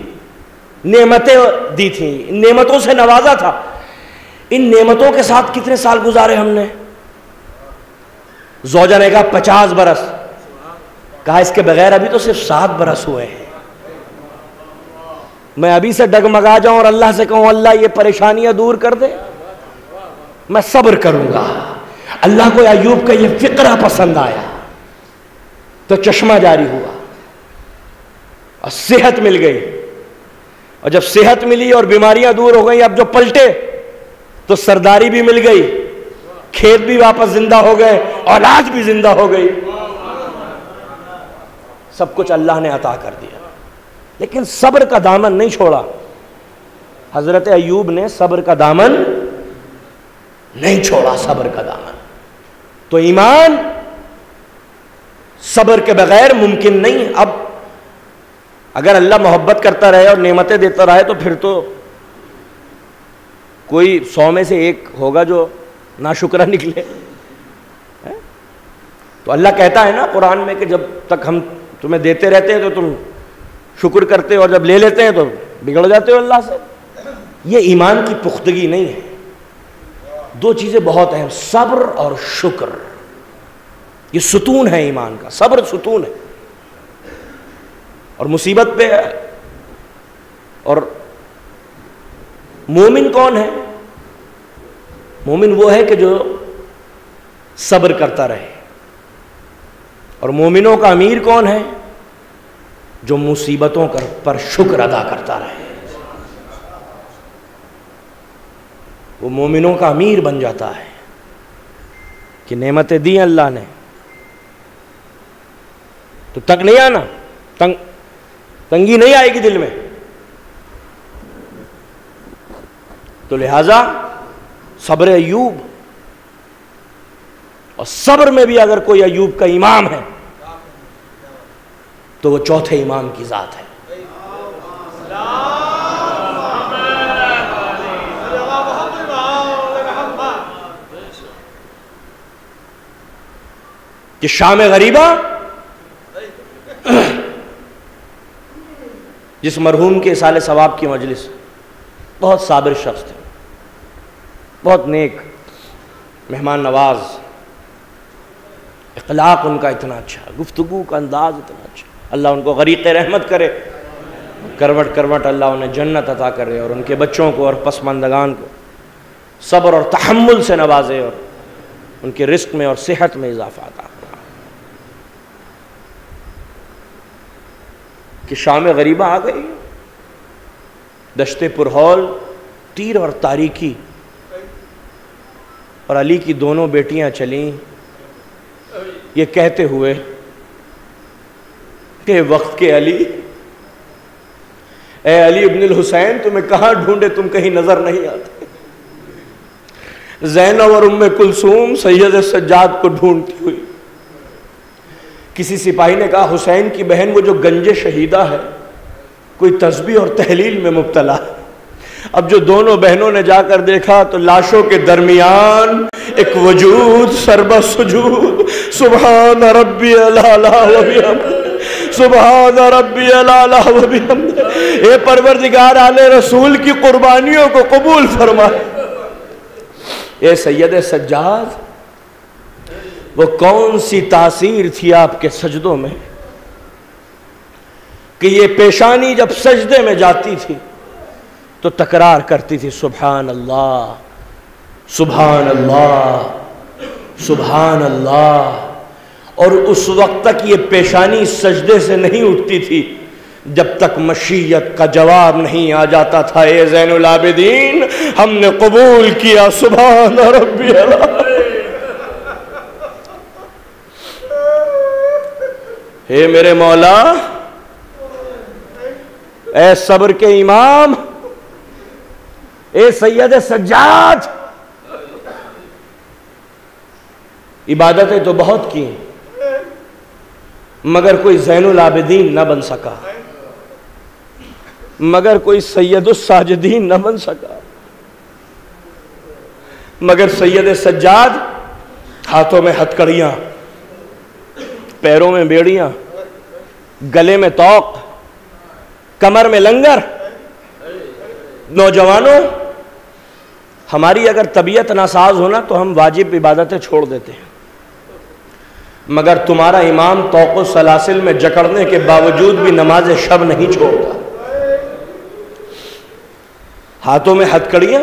نعمتیں دی تھیں، ان نعمتوں سے نوازا تھا. ان نعمتوں کے ساتھ کتنے سال گزارے ہم نے؟ زوجہ نے کہا 50 برس. کہا اس کے بغیر ابھی تو صرف 7 برس ہوئے ہیں. میں ابھی سے ڈگمگا جاؤں اور اللہ سے کہوں اللہ یہ پریشانیاں دور کر دے، میں صبر کروں گا. اللہ کو ایوب کا یہ فقرہ پسند آیا تو چشمہ جاری ہوا اور صحت مل گئی. اور جب صحت ملی اور بیماریاں دور ہو گئی، اب جو پلٹے تو سرداری بھی مل گئی، کھیت بھی واپس زندہ ہو گئے، اولاد بھی زندہ ہو گئی. سب کچھ اللہ نے عطا کر دیا، لیکن صبر کا دامن نہیں چھوڑا. حضرت ایوب نے صبر کا دامن نہیں چھوڑا، صبر کا دامن. تو ایمان صبر کے بغیر ممکن نہیں. اب اگر اللہ محبت کرتا رہے اور نعمتیں دیتا رہے تو پھر تو کوئی 100 میں سے 1 ہوگا جو ناشکرہ نکلے. تو اللہ کہتا ہے نا قرآن میں کہ جب تک ہم تمہیں دیتے رہتے ہیں تو تم شکر کرتے ہو، اور جب لے لیتے ہیں تو بگڑ جاتے ہو اللہ سے. یہ ایمان کی پختگی نہیں ہے. 2 چیزیں بہت اہم، صبر اور شکر. یہ ستون ہے ایمان کا. صبر ستون ہے اور مصیبت پہ ہے. اور مومن کون ہے؟ مومن وہ ہے کہ جو صبر کرتا رہے. اور مومنوں کا امیر کون ہے؟ جو مصیبتوں پر شکر ادا کرتا رہے. وہ مومنوں کا امیر بن جاتا ہے کہ نعمتیں دی اللہ نے تو تنگ نہیں آنا، تنگی نہیں آئے گی دل میں. تو لہذا صبر ایوب، اور صبر میں بھی اگر کوئی ایوب کا امام ہے تو وہ چوتھے امام کی ذات ہے. کہ شام غریبہ جس مرحوم کے اصالہ ثواب کی مجلس، بہت صابر شخص تھے، بہت نیک، مہمان نواز، اخلاق ان کا اتنا اچھا، گفتگو کا انداز اتنا اچھا. اللہ ان کو غریق رحمت کرے، کروٹ کروٹ اللہ انہیں جنت عطا کرے، اور ان کے بچوں کو اور پسماندگان کو صبر اور تحمل سے نوازے، اور ان کے رزق میں اور صحت میں اضافہ عطا کرے. کہ شام غریبہ آ گئی، دشت پرہول، تیر اور تاریکی، اور علی کی دونوں بیٹیاں چلیں یہ کہتے ہوئے کہ وقت کے علی، اے علی ابن الحسین تمہیں کہاں ڈھونڈے، تم کہیں نظر نہیں آتے. زینب اور ام کلثوم سید سجاد کو ڈھونڈتی ہوئی. کسی سپاہی نے کہا حسین کی بہن وہ جو گنج شہیدہ ہے کوئی تسبیح اور تحلیل میں مبتلا. اب جو دونوں بہنوں نے جا کر دیکھا تو لاشوں کے درمیان ایک وجود سربہ سجود، سبحان ربی الاعلی و بحمدہ، سبحان ربی الاعلی و بحمدہ. اے پروردگار آل رسول کی قربانیوں کو قبول فرمائے. اے سید سجاد، وہ کون سی تاثیر تھی آپ کے سجدوں میں کہ یہ پیشانی جب سجدے میں جاتی تھی تو تکرار کرتی تھی سبحان اللہ سبحان اللہ سبحان اللہ. اور اس وقت تک یہ پیشانی سجدے سے نہیں اٹھتی تھی جب تک مشیت کا جواب نہیں آ جاتا تھا اے زین العابدین ہم نے قبول کیا سبحان ربی اللہ. اے میرے مولا، اے صبر کے امام، اے سید سجاد، عبادتیں تو بہت کی مگر کوئی زین العابدین نہ بن سکا، مگر کوئی سید الساجدین نہ بن سکا. مگر سید سجاد ہاتھوں میں ہتھکڑیاں، پیروں میں بیڑیاں، گلے میں توق، کمر میں لنگر، نوجوانوں، ہماری اگر طبیعت ناساز ہونا تو ہم واجب عبادتیں چھوڑ دیتے ہیں، مگر تمہارا امام طوق و سلاسل میں جکڑنے کے باوجود بھی نماز شب نہیں چھوڑتا۔ ہاتھوں میں ہتھکڑیاں،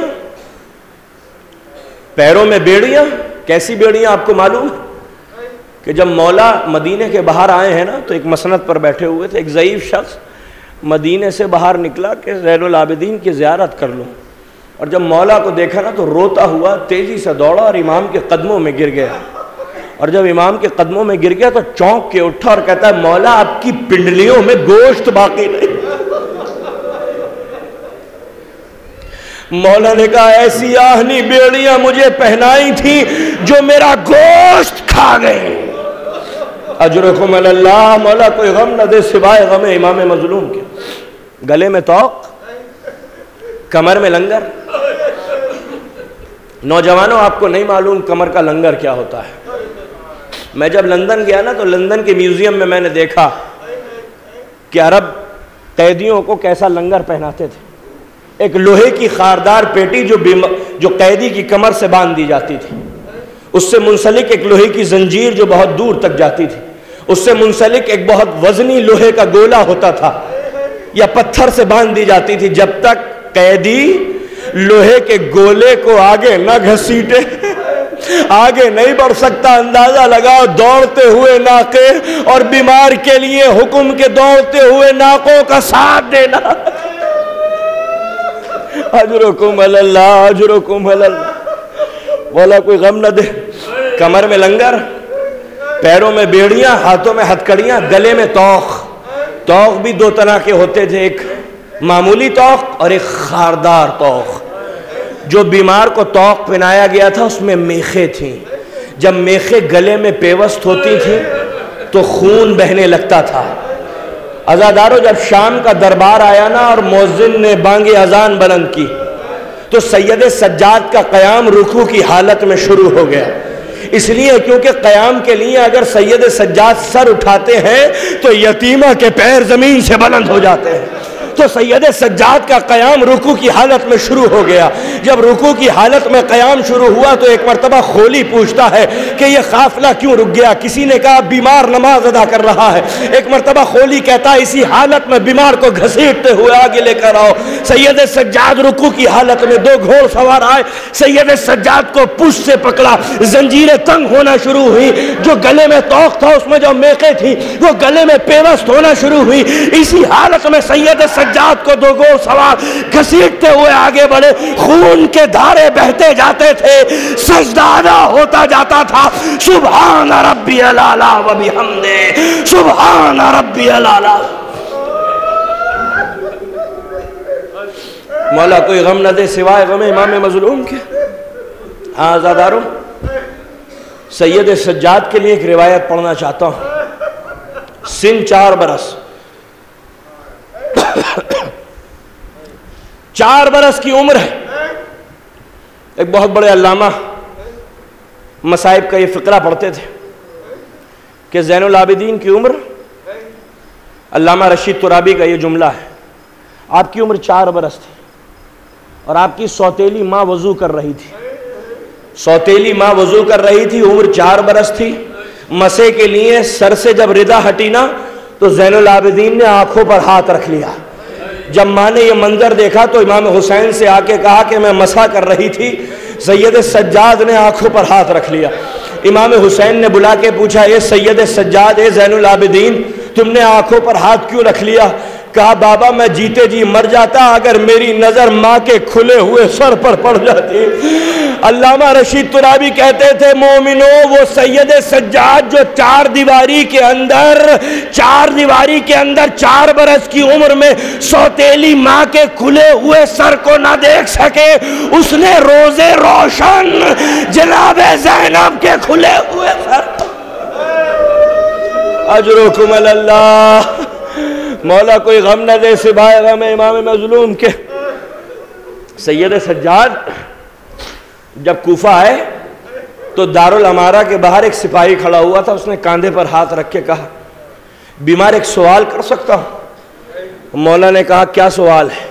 پیروں میں بیڑیاں۔ کیسی بیڑیاں آپ کو معلوم ہے کہ جب مولا مدینہ کے باہر آئے ہیں نا تو ایک مسند پر بیٹھے ہوئے تھے، ایک ضعیف شخص مدینہ سے باہر نکلا کہ زین العابدین کی زیارت کر لوں، اور جب مولا کو دیکھا نا تو روتا ہوا تیزی سے دوڑا اور امام کے قدموں میں گر گیا، اور جب امام کے قدموں میں گر گیا تو چونک کے اٹھا اور کہتا ہے مولا آپ کی پنڈلیوں میں گوشت باقی نہیں۔ مولا نے کہا ایسی آہنی بیڑیاں مجھے پہنائی تھیں جو میرا گوشت کھا گئے۔ اجرکم اللہ، مولا کوئی غم نہ دے سوائے غم امام مظلوم کے۔ گلے میں طوق، کمر میں لنگر۔ نوجوانوں آپ کو نہیں معلوم کمر کا لنگر کیا ہوتا ہے۔ میں جب لندن گیا نا تو لندن کے میوزیم میں نے دیکھا کہ عرب قیدیوں کو کیسا لنگر پہناتے تھے۔ ایک لوہے کی خاردار پیٹی جو قیدی کی کمر سے باندھ دی جاتی تھی، اس سے منسلک ایک لوہے کی زنجیر جو بہت دور تک جاتی تھی، اس سے منسلک ایک بہت وزنی لوہے کا گولا ہوتا تھا یا پتھر سے باندھ دی جاتی تھی۔ جب تک قیدی لوہے کے گولے کو آگے نہ گھسیٹے آگے نہیں بڑھ سکتا۔ اندازہ لگاؤ دوڑتے ہوئے ناقے، اور بیمار کے لیے حکم کے دوڑتے ہوئے ناقوں کا ساتھ دینا۔ اجرکم اللہ، اجرکم اللہ۔ مولا کوئی غم نہ دے۔ کمر میں لنگر، پیروں میں بیڑیاں، ہاتھوں میں ہتھکڑیاں، گلے میں طوق۔ طوق بھی دو طرح کے ہوتے تھے، ایک معمولی طوق اور ایک خاردار طوق۔ جو بیمار کو طوق پہنایا گیا تھا اس میں میخیں تھیں، جب میخیں گلے میں پیوست ہوتی تھیں تو خون بہنے لگتا تھا۔ عزادارو، جب شام کا دربار آیا نا اور مؤذن نے بانگ اذان بلند کی تو سید سجاد کا قیام رکوع کی حالت میں شروع ہو گیا۔ اس لیے کیونکہ قیام کے لیے اگر سید سجاد سر اٹھاتے ہیں تو یتیمہ کے پیر زمین سے بلند ہو جاتے ہیں، تو سید سجاد کا قیام رکوع کی حالت میں شروع ہو گیا۔ جب رکوع کی حالت میں قیام شروع ہوا تو ایک مرتبہ خولی پوچھتا ہے کہ یہ قافلہ کیوں رک گیا؟ کسی نے کہا بیمار نماز ادا کر رہا ہے۔ ایک مرتبہ خولی کہتا ہے اسی حالت میں بیمار کو گھسیٹتے ہوئے آگے لے کر آؤ۔ سید سجاد رکوع کی حالت میں، دو گھوڑ سوار آئے، سید سجاد کو پشت سے پکڑا، زنجیریں تنگ ہونا شروع ہوئی، جو گلے میں طوق تھا اس میں جو میخیں تھی وہ گلے میں پیوست ہونا شروع ہوئی۔ اسی حالت میں سید سجاد کو دو گھوڑ سوار گھسیٹتے ہوئے آگے بڑھے، خون کے دھارے بہتے جاتے تھے، سجدہ ہوتا جاتا تھا۔ سبحان ربی الاعلی و بحمدہ، سبحان ربی الاعلی۔ مولا کوئی غم نہ دے سوائے غم امام مظلوم کے۔ ہاں عزاداروں، سید سجاد کے لیے ایک روایت پڑھنا چاہتا ہوں۔ سن 4 برس، 4 برس کی عمر ہے۔ ایک بہت بڑے علامہ مصائب کا یہ فقرہ پڑھتے تھے کہ زین العابدین کی عمر، علامہ رشید ترابی کا یہ جملہ ہے، آپ کی عمر 4 برس تھی اور آپ کی سوتیلی ماں وضو کر رہی تھی۔ سوتیلی ماں وضو کر رہی تھی، عمر 4 برس تھی۔ مسے کے لیے سر سے جب ردا ہٹی نا تو زین العابدین نے آنکھوں پر ہاتھ رکھ لیا۔ جب ماں نے یہ منظر دیکھا تو امام حسین سے آ کے کہا کہ میں مسا کر رہی تھی۔ سید سجاد نے آنکھوں پر ہاتھ رکھ لیا۔ امام حسین نے بلا کے پوچھا اے سید سجاد، اے زین العابدین، تم نے آنکھوں پر ہاتھ کیوں رکھ لیا؟ کہا بابا میں جیتے جی مر جاتا اگر میری نظر ماں کے کھلے ہوئے سر پر پڑ جاتی۔ علامہ رشید ترابی کہتے تھے مومنو، وہ سید سجاد جو 4 دیواری کے اندر 4 برس کی عمر میں سوتیلی ماں کے کھلے ہوئے سر کو نہ دیکھ سکے، اس نے روزے روشن جناب زینب کے کھلے ہوئے سر۔ اجرکم اللہ۔ مولا کوئی غم نہ دے سوائے غم امام مظلوم کے۔ سید سجاد جب کوفہ آئے تو دارالامارہ کے باہر ایک سپاہی کھڑا ہوا تھا، اس نے کاندھے پر ہاتھ رکھ کے کہا بیمار ایک سوال کر سکتا ہوں؟ مولا نے کہا کیا سوال ہے؟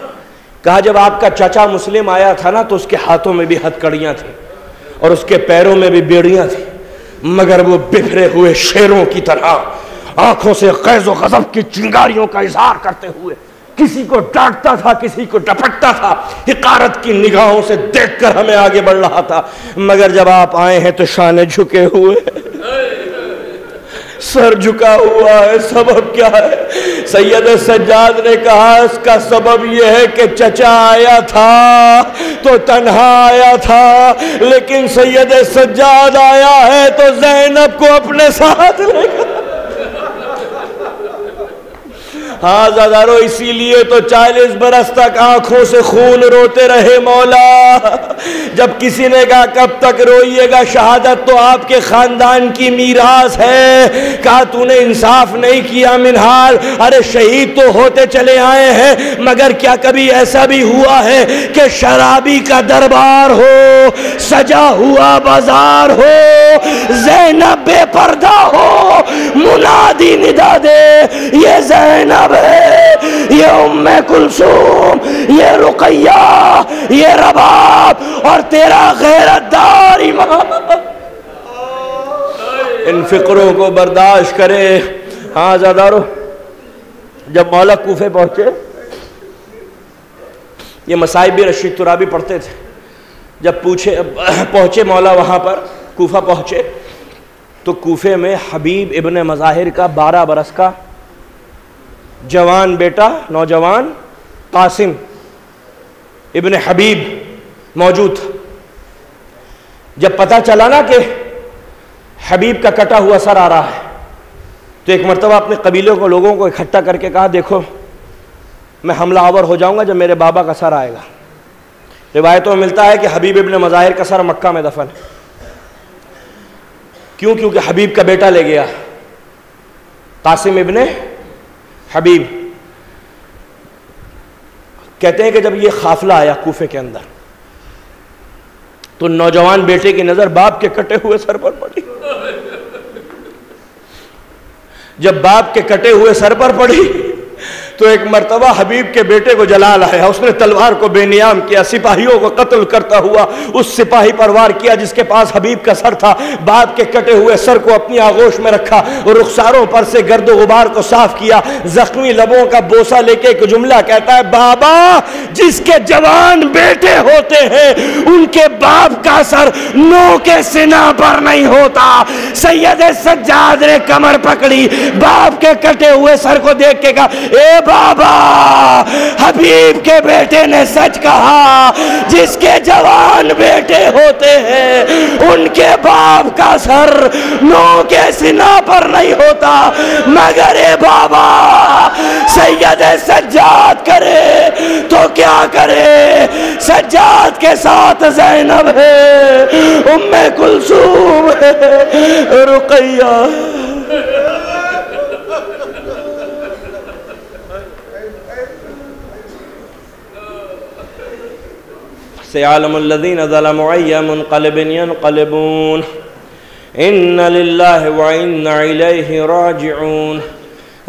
کہا جب آپ کا چچا مسلم آیا تھا نا تو اس کے ہاتھوں میں بھی ہتکڑیاں تھیں اور اس کے پیروں میں بھی بیڑیاں تھیں، مگر وہ بکھرے ہوئے شیروں کی طرح آنکھوں سے غیظ و غضب کی چنگاریوں کا اظہار کرتے ہوئے کسی کو ڈانٹتا تھا، کسی کو ڈپٹتا تھا، حقارت کی نگاہوں سے دیکھ کر ہمیں آگے بڑھ رہا تھا۔ مگر جب آپ آئے ہیں تو شانے جھکے ہوئے، سر جھکا ہوا ہے۔ سبب کیا ہے؟ سید سجاد نے کہا اس کا سبب یہ ہے کہ چچا آیا تھا تو تنہا آیا تھا، لیکن سید سجاد آیا ہے تو زینب کو اپنے ساتھ لے گا۔ ہاں زادارو، اسی لیے تو 40 برس تک آنکھوں سے خون روتے رہے مولا۔ جب کسی نے کہا کب تک روئیے گا، شہادت تو آپ کے خاندان کی میراث ہے، کہا تو نے انصاف نہیں کیا منہال، ارے شہید تو ہوتے چلے آئے ہیں، مگر کیا کبھی ایسا بھی ہوا ہے کہ شرابی کا دربار ہو، سجا ہوا بازار ہو، زینب بے پردہ ہو، منادی ندا دے یہ زینب ہے، یہ ام کلثوم، یہ رقیہ، یہ رباب اور تیرا غیرت دار امام۔ ان فقروں کو برداشت کرے۔ ہاں زادارو، جب مولا کوفے پہنچے، یہ مصائب بھی رشید ترابی پڑھتے تھے، جب پہنچے مولا وہاں پر کوفہ پہنچے تو کوفے میں حبیب ابن مظاہر کا 12 برس کا جوان بیٹا، نوجوان قاسم ابن حبیب موجود تھا۔ جب پتہ چلا نا کہ حبیب کا کٹا ہوا سر آ رہا ہے تو ایک مرتبہ اپنے قبیلے کو لوگوں کو اکٹھا کر کے کہا دیکھو میں حملہ آور ہو جاؤں گا جب میرے بابا کا سر آئے گا۔ روایتوں میں ملتا ہے کہ حبیب ابن مظاہر کا سر مکہ میں دفن ہے۔ کیوں؟ کیونکہ حبیب کا بیٹا لے گیا، قاسم ابن حبیب۔ کہتے ہیں کہ جب یہ قافلہ آیا کوفے کے اندر تو نوجوان بیٹے کی نظر باپ کے کٹے ہوئے سر پر پڑی۔ جب باپ کے کٹے ہوئے سر پر پڑی تو ایک مرتبہ حبیب کے بیٹے کو جلال آیا، اس نے تلوار کو بے نیام کیا، سپاہیوں کو قتل کرتا ہوا اس سپاہی پر وار کیا جس کے پاس حبیب کا سر تھا۔ باپ کے کٹے ہوئے سر کو اپنی آغوش میں رکھا اور رخساروں پر سے گرد و غبار کو صاف کیا، زخمی لبوں کا بوسہ لے کے ایک جملہ کہتا ہے، بابا جس کے جوان بیٹے ہوتے ہیں ان کے باپ کا سر نو کے سینہ پر نہیں ہوتا۔ سید سجاد نے کمر پکڑی، باپ کے کٹے ہوئے سر کو دیکھ کے کہا، اے بابا حبیب کے بیٹے نے سچ کہا، جس کے جوان بیٹے ہوتے ہیں ان کے باپ کا سر نو کے سینہ پر نہیں ہوتا، مگر اے بابا سید سجاد کرے تو کیا کرے، سجاد کے ساتھ زینب ہے، ام کلثوم ہے، رقیہ۔ سيعلم الذين ظلموا أي منقلب ينقلبون إن لله وإنا إليه راجعون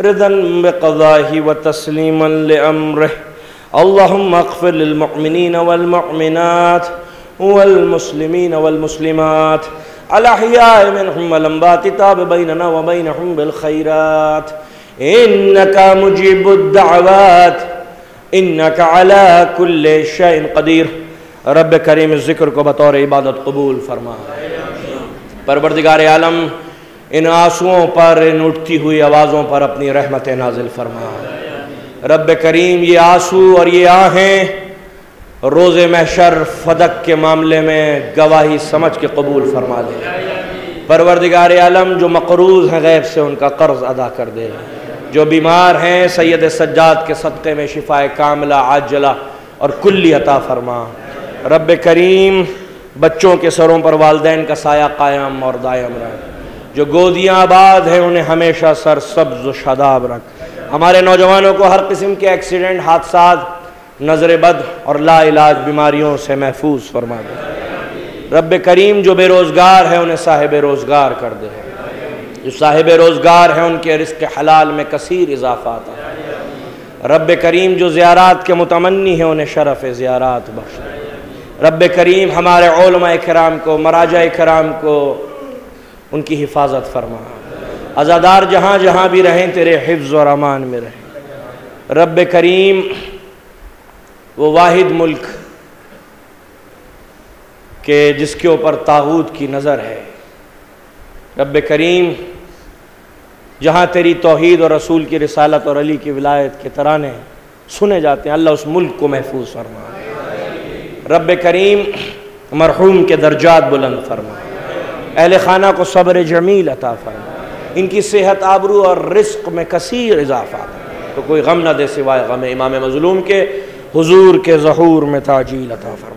رضا بقضائه وتسليما لأمره اللهم اغفر للمؤمنين والمؤمنات والمسلمين والمسلمات الأحياء منهم والأموات تاب بيننا وبينهم بالخيرات إنك مجيب الدعوات إنك على كل شيء قدير۔ رب کریم اس ذکر کو بطور عبادت قبول فرما۔ پروردگار عالم ان آنسوؤں پر، ان اٹھتی ہوئی آوازوں پر اپنی رحمت نازل فرما۔ رب کریم یہ آنسو اور یہ آہیں روز محشر فدق کے معاملے میں گواہی سمجھ کے قبول فرما دے۔ پروردگار عالم جو مقروض ہیں غیب سے ان کا قرض ادا کر دے، جو بیمار ہیں سید سجاد کے صدقے میں شفا کاملہ عاجلہ اور کلی عطا فرما۔ رب کریم بچوں کے سروں پر والدین کا سایہ قائم اور دائم رکھ، جو گودیاں آباد ہیں انہیں ہمیشہ سر سبز و شاداب رکھ۔ ہمارے نوجوانوں کو ہر قسم کے ایکسیڈنٹ، حادثات، نظر بد اور لا علاج بیماریوں سے محفوظ فرما دے۔ رب کریم جو بے روزگار ہیں انہیں صاحب روزگار کر دے، جو صاحب روزگار ہیں ان کے رزق حلال میں کثیر اضافہ عطا۔ رب کریم جو زیارات کے متمنی ہیں انہیں شرف زیارات بخش دے۔ رب کریم ہمارے علماء کرام کو، مراجع کرام کو ان کی حفاظت فرما، عزادار جہاں جہاں بھی رہیں تیرے حفظ اور امان میں رہیں۔ رب کریم وہ واحد ملک کہ جس کے اوپر طاغوت کی نظر ہے، رب کریم جہاں تیری توحید اور رسول کی رسالت اور علی کی ولایت کے ترانے سنے جاتے ہیں، اللہ اس ملک کو محفوظ فرما۔ رب کریم مرحوم کے درجات بلند فرما، اہل خانہ کو صبر جمیل عطا فرما، ان کی صحت آبرو اور رزق میں کثیر اضافہ، تو کوئی غم نہ دے سوائے غم امام مظلوم کے، حضور کے ظہور میں تعجیل عطا فرما۔